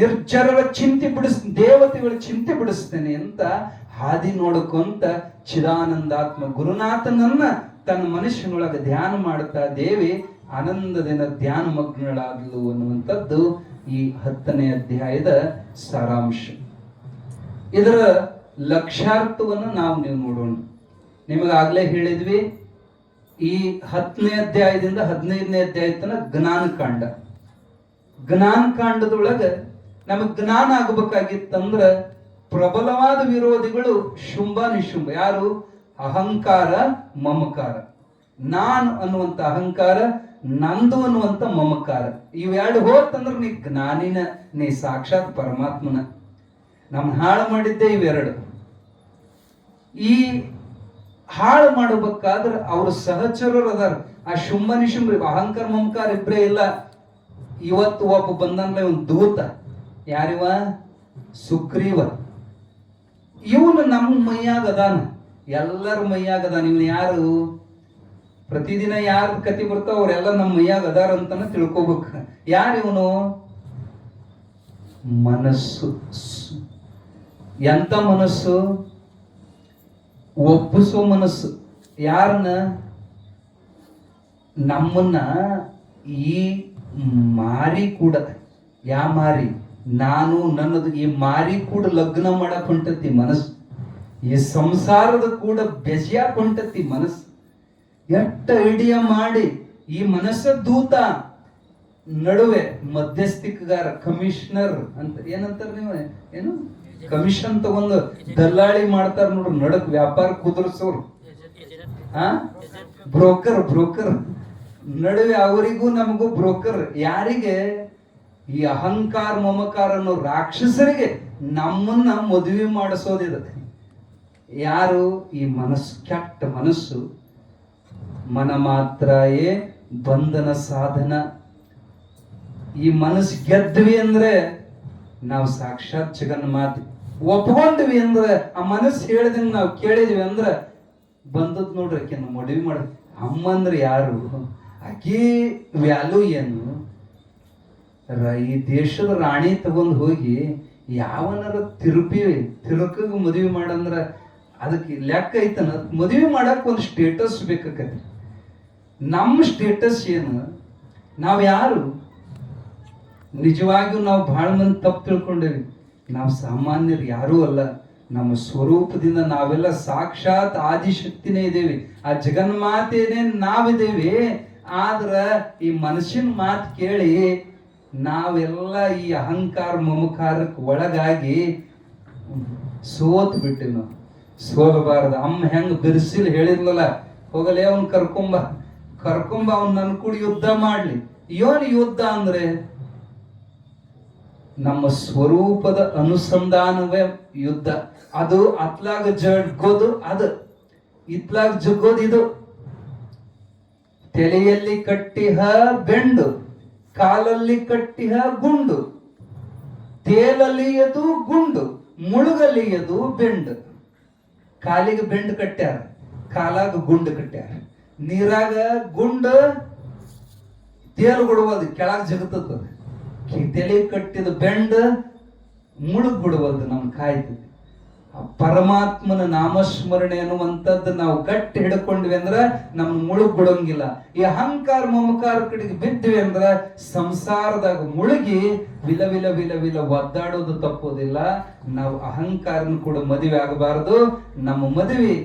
ನಿರ್ಜರರ ಚಿಂತೆ ದೇವತೆಗಳ ಚಿಂತೆ ಬಿಡಿಸ್ತೇನೆ ಅಂತ ಹಾದಿ ನೋಡ್ಕೊಂತ ಚಿದಾನಂದಾತ್ಮ ಗುರುನಾಥನನ್ನ ತನ್ನ ಮನುಷ್ಯನೊಳಗೆ ಧ್ಯಾನ ಮಾಡುತ್ತಾ ದೇವಿ ಆನಂದದಿಂದ ಧ್ಯಾನ ಮಗ್ನಳಾದ್ಲು ಅನ್ನುವಂಥದ್ದು ಈ 10ನೇ ಅಧ್ಯಾಯದ ಸಾರಾಂಶ. ಇದರ ಲಕ್ಷ್ಯಾರ್ಥವನ್ನು ನೀವು ನೋಡೋಣ. ನಿಮಗಾಗ್ಲೇ ಹೇಳಿದ್ವಿ, ಈ 10ನೇ ಅಧ್ಯಾಯದಿಂದ 15ನೇ ಅಧ್ಯಾಯ ತನಕ ಜ್ಞಾನಕಾಂಡ. ಜ್ಞಾನಕಾಂಡದೊಳಗ ನಮಗ್ ಜ್ಞಾನ ಆಗಬೇಕಾಗಿತ್ತಂದ್ರ ಪ್ರಬಲವಾದ ವಿರೋಧಿಗಳು ಶುಂಭ ನಿಶುಂಭ. ಯಾರು? ಅಹಂಕಾರ, ಮಮಕಾರ. ನಾನು ಅನ್ನುವಂತ ಅಹಂಕಾರ, ನಂದು ಅನ್ನುವಂತ ಮಮಕಾರ. ಇವೆರಡು ಹೋತಂದ್ರ ನೀ ಜ್ಞಾನಿನ, ನೀ ಸಾಕ್ಷಾತ್ ಪರಮಾತ್ಮನ. ನಮ್ ಹಾಳು ಮಾಡಿದ್ದೆ ಇವೆರಡು. ಈ ಹಾಳು ಮಾಡಬೇಕಾದ್ರೆ ಅವ್ರ ಸಹಚರರು ಅದಾರ. ಆ ಶುಂಭ ನಿಶುಂಭ ಅಹಂಕಾರ ಮಮಕಾರ ಇಬ್ರೇ ಇಲ್ಲ. ಇವತ್ತು ಒಬ್ಬ ಬಂದಂಗ್ಲೆ ಒಂದು ದೂತ. ಯಾರಿವ? ಸುಗ್ರೀವ. ಇವನು ನಮ್ಮ ಮೈಯಾಗ ಅದಾನ, ಎಲ್ಲರ ಮೈಯಾಗ ಅದಾನ. ಇವನು ಯಾರು? ಪ್ರತಿದಿನ ಯಾರ ಕತಿ ಬರ್ತಾವ ಅವರೆಲ್ಲ ನಮ್ಮ ಮೈಯಾಗ ಅದಾರ ಅಂತಾನೆ ತಿಳ್ಕೊಬೇಕು. ಯಾರು ಇವನು? ಮನಸ್ಸು. ಎಂತ ಮನಸ್ಸು? ಒಪ್ಪಿಸೋ ಮನಸ್ಸು. ಯಾರನ್ನ? ನಮ್ಮನ್ನ ಈ ಮಾರಿ ಕೂಡ, ಯಾ ಮಾರಿ? ನಾನು ನನ್ನದು. ಈ ಮಾರಿ ಕೂಡ ಲಗ್ನ ಮಾಡಕ್ ಹೊಂಟತಿ ಮನಸ್ಸು. ಈ ಸಂಸಾರದ ಕೂಡ ಬೆಸೆಯಾಕ್ ಹೊಂಟತಿ ಮನಸ್ಸು. ಎಷ್ಟ ಐಡಿಯಾ ಮಾಡಿ ಈ ಮನಸ್ಸ ದೂತ ನಡುವೆ ಮಧ್ಯಸ್ಥಿಕಗಾರ, ಕಮಿಷನರ್ ಅಂತ ಏನಂತಾರ ನೀವು? ಏನು ಕಮಿಷನ್ ತಗೊಂಡು ದಲ್ಲಾಳಿ ಮಾಡ್ತಾರ ನೋಡ್ರಿ, ನಡಕ್ ವ್ಯಾಪಾರ ಕುದುರ್ಸೋರು. ಬ್ರೋಕರ್ ನಡುವೆ ಅವರಿಗೂ ನಮಗೂ ಬ್ರೋಕರ್. ಯಾರಿಗೆ? ಈ ಅಹಂಕಾರ ಮಮಕಾರ ಅನ್ನೋ ರಾಕ್ಷಸರಿಗೆ ನಮ್ಮನ್ನ ಮದುವೆ ಮಾಡಿಸೋದಿದೆ. ಯಾರು? ಈ ಮನಸ್ಸು, ಕೆಟ್ಟ ಮನಸ್ಸು. ಮನ ಮಾತ್ರಯೇ ಬಂಧನ ಸಾಧನ. ಈ ಮನಸ್ಸು ಗೆದ್ವಿ ಅಂದ್ರೆ ನಾವು ಸಾಕ್ಷಾತ್ ಜಗನ್ಮಾತೆ. ಒಪ್ಕೊಂಡ್ವಿ ಅಂದ್ರೆ, ಆ ಮನಸ್ಸು ಹೇಳಿದಂಗೆ ನಾವು ಕೇಳಿದ್ವಿ ಅಂದ್ರೆ ಬಂದದ್ ನೋಡ್ರಿ. ಆಕೆನ ಮದುವೆ ಮಾಡ ಅಮ್ಮಂದ್ರೆ ಯಾರು? ಆಕೆ ವ್ಯಾಲ್ಯೂ ಏನು? ಈ ದೇಶದ ರಾಣಿ ತಗೊಂಡು ಹೋಗಿ ಯಾವನಾರ ತಿರುಕಗ ಮದುವೆ ಮಾಡಂದ್ರ ಅದಕ್ಕೆ ಲೆಕ್ಕ ಐತನ? ಮದುವೆ ಮಾಡಕ್ ಒಂದು ಸ್ಟೇಟಸ್ ಬೇಕಾಕತಿ. ನಮ್ಮ ಸ್ಟೇಟಸ್ ಏನು? ನಾವ್ ಯಾರು? ನಿಜವಾಗಿಯೂ ನಾವು ಬಹಳ ಮಂದಿ ತಪ್ಪು ತಿಳ್ಕೊಂಡೇವಿ. ನಾವು ಸಾಮಾನ್ಯರು ಯಾರೂ ಅಲ್ಲ. ನಮ್ಮ ಸ್ವರೂಪದಿಂದ ನಾವೆಲ್ಲ ಸಾಕ್ಷಾತ್ ಆದಿಶಕ್ತಿನೇ ಇದ್ದೇವೆ. ಆ ಜಗನ್ಮಾತೆನೇ ನಾವಿದ್ದೇವೆ. ಆದ್ರ ಈ ಮನಸ್ಸಿನ ಮಾತು ಕೇಳಿ ನಾವೆಲ್ಲ ಈ ಅಹಂಕಾರ ಮಮಕಾರಕ್ಕೆ ಒಳಗಾಗಿ ಸೋತ್ ಬಿಟ್ಟಿವಿ ನಾವು. ಸೋಲಬಾರದು. ಅಮ್ಮ ಹೆಂಗ್ ಬಿರ್ಸಿಲ್ ಹೇಳಿರ್ಲಲ್ಲ, ಹೋಗಲೇ ಅವ್ನ್ ಕರ್ಕೊಂಬ ಅವ್ನ್ ನನ್ ಕೂಡ ಯುದ್ಧ ಮಾಡ್ಲಿ. ಏನ್ ಯುದ್ಧ ಅಂದ್ರೆ ನಮ್ಮ ಸ್ವರೂಪದ ಅನುಸಂಧಾನವೇ ಯುದ್ಧ. ಅದು ಅತ್ಲಾಗ ಜಗ್ಗೋದು, ಅದು ಇತ್ಲಾಗ ಜಗ್ಗೋದು. ಇದು ತಲೆಯಲ್ಲಿ ಕಟ್ಟಿಹ ಬೆಂಡು, ಕಾಲಲ್ಲಿ ಕಟ್ಟಿಹ ಗುಂಡು, ತೇಲಲಿಯದು ಗುಂಡು, ಮುಳುಗಲಿಯದು ಬೆಂಡು. ಕಾಲಿಗೆ ಬೆಂಡ್ ಕಟ್ಟ್ಯಾರ, ಕಾಲಾಗ ಗುಂಡು ಕಟ್ಟ್ಯಾರ. ನೀರಾಗ ಗುಂಡು ತೇಲು ಬಿಡುವುದು, ಕೆಳಗ ಜಗತ್ತದ. ತಲೆ ಕಟ್ಟಿದ ಬೆಂಡ್ ಮುಳುಗ್ ಬಿಡುವುದು, ನಮ್ ಕಾಯ್ತದೆ. ಪರಮಾತ್ಮನ ನಾಮಸ್ಮರಣೆ ಅನ್ನುವಂಥದ್ದು ನಾವು ಗಟ್ಟಿ ಹಿಡ್ಕೊಂಡ್ವಿ ಅಂದ್ರ ನಮ್ ಮುಳುಗ್ ಬಿಡೋಂಗಿಲ್ಲ. ಈ ಅಹಂಕಾರ ಮಮಕಾರ ಕಡೆಗೆ ಬಿದ್ವಿ ಅಂದ್ರ ಸಂಸಾರದಾಗ ಮುಳುಗಿ ವಿಲ ವಿಲ ವಿಲ ವಿಲ ಒದ್ದಾಡೋದು ತಪ್ಪೋದಿಲ್ಲ. ನಾವು ಅಹಂಕಾರನು ಕೂಡ ಮದುವೆ ಆಗಬಾರದು. ನಮ್ಮ ಮದುವೆ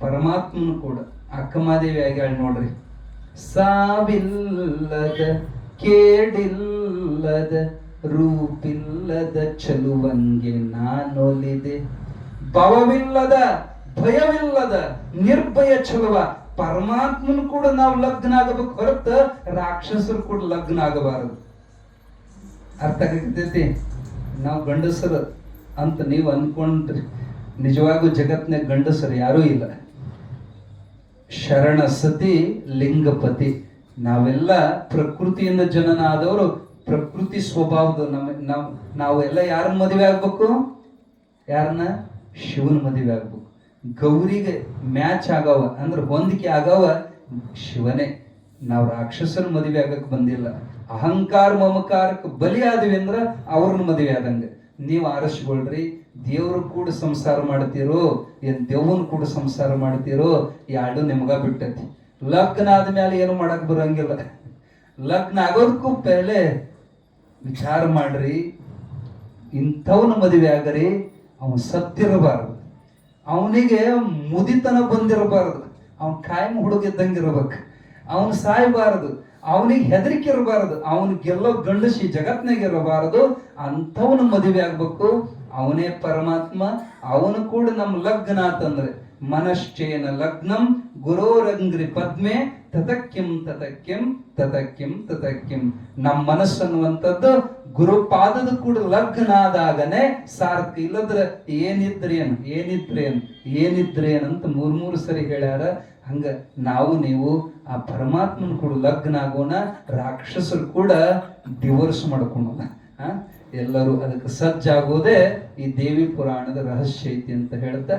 ಪರಮಾತ್ಮನು ಕೂಡ. ಅಕ್ಕಮಾದೇವಿ ಆಗ್ಯಾಳ ನೋಡ್ರಿ. ಸಾವಿಲ್ಲದ ಕೇಡಿಲ್ಲದ ರೂಪಿಲ್ಲದ ಚಲುವಂಗೆ ನಾನೊಲಿದೆ, ಭವವಿಲ್ಲದ ಭಯವಿಲ್ಲದ ನಿರ್ಭಯ ಚಲುವ. ಪರಮಾತ್ಮನು ಕೂಡ ನಾವು ಲಗ್ನ ಆಗಬೇಕು ಹೊರತ ರಾಕ್ಷಸರು ಕೂಡ ಲಗ್ನ ಆಗಬಾರದು. ಅರ್ಥ ಆಗ್ತೈತಿ? ನಾವು ಗಂಡಸರು ಅಂತ ನೀವು ಅನ್ಕೊಂಡ್ರಿ, ನಿಜವಾಗೂ ಜಗತ್ನಾಗ ಗಂಡಸರು ಯಾರೂ ಇಲ್ಲ. ಶರಣ ಸತಿ ಲಿಂಗಪತಿ. ನಾವೆಲ್ಲ ಪ್ರಕೃತಿಯಿಂದ ಜನನ ಆದವರು, ಪ್ರಕೃತಿ ಸ್ವಭಾವದ. ನಾವೆಲ್ಲ ಯಾರನ್ನ ಮದುವೆ ಆಗ್ಬೇಕು? ಯಾರನ್ನ? ಶಿವನ ಮದುವೆ ಆಗ್ಬೇಕು. ಗೌರಿಗೆ ಮ್ಯಾಚ್ ಆಗವ ಅಂದ್ರೆ ಹೊಂದಿಕೆ ಆಗವ ಶಿವನೇ. ನಾವು ರಾಕ್ಷಸರ ಮದುವೆ ಆಗಕ್ಕೆ ಬಂದಿಲ್ಲ. ಅಹಂಕಾರ ಮಮಕಾರಕ್ಕೆ ಬಲಿ ಆದ್ವಿ ಅಂದ್ರ ಅವ್ರನ್ನ ಮದುವೆ ಆದಂಗೆ. ನೀವು ಆರಿಸ್ಕೊಳ್ರಿ. ದೇವ್ರು ಕೂಡ ಸಂಸಾರ ಮಾಡ್ತೀರೋ ಏನ್ ದೇವನ್ ಕೂಡ ಸಂಸಾರ ಮಾಡ್ತೀರೋ, ಎರಡು ನಿಮ್ಗ ಬಿಟ್ಟತಿ. ಲಗ್ನ ಆದ್ಮೇಲೆ ಏನು ಮಾಡಕ್ ಬರಂಗಿಲ್ಲ. ಲಗ್ನ ಆಗೋದಕ್ಕೂ ಪೆಹಲೆ ವಿಚಾರ ಮಾಡ್ರಿ. ಇಂಥವನ ಮದುವೆ ಆಗರಿ. ಅವನು ಸತ್ತಿರಬಾರದು, ಅವನಿಗೆ ಮುದಿತನ ಬಂದಿರಬಾರದು, ಅವನ್ ಕಾಯಂ ಹುಡುಗಿದ್ದಂಗಿರ್ಬೇಕು. ಅವನು ಸಾಯಬಾರದು, ಅವನಿಗೆ ಹೆದರಿಕೆ ಇರಬಾರದು, ಅವನು ಗೆಲ್ಲೋ ಗಂಡಸಿ ಜಗತ್ನಾಗ ಇರಬಾರದು. ಅಂಥವನು ಮದುವೆ ಆಗ್ಬೇಕು. ಅವನೇ ಪರಮಾತ್ಮ. ಅವನು ಕೂಡ ನಮ್ಮ ಲಗ್ನ ಅಂತಂದ್ರೆ ಮನಶ್ಚೇನ ಲಗ್ನಂ ಗುರೋರಂಗ್ರಿ ಪದ್ಮೆ ತತಕ್ಕಿಂ ತತಕ್ಕಿಂ ತತಕ್ಕಿಂ ತತಕ್ಕಿಂ. ನಮ್ಮ ಮನಸ್ಸು ಅನ್ನುವಂಥದ್ದು ಗುರುಪಾದದ ಕೂಡ ಲಗ್ನ ಆದಾಗನೇ ಸಾರ್ಥಕ. ಇಲ್ಲದ್ರೆ ಏನಿದ್ರೇನು ಏನಿದ್ರೇನು ಏನಿದ್ರೇನು ಅಂತ ಮೂರು ಸರಿ ಹೇಳ್ಯಾರ. ಹಂಗ ನಾವು ನೀವು ಆ ಪರಮಾತ್ಮನ ಕೂಡ ಲಗ್ನ ಆಗೋಣ. ರಾಕ್ಷಸರು ಕೂಡ ಡಿವೋರ್ಸ್ ಮಾಡ್ಕೊಳ್ಳೋಣ. ಎಲ್ಲರೂ ಅದಕ್ಕೆ ಸಜ್ಜಾಗೋದೇ ಈ ದೇವಿ ಪುರಾಣದ ರಹಸ್ಯ ಐತಿ ಅಂತ ಹೇಳ್ತಾ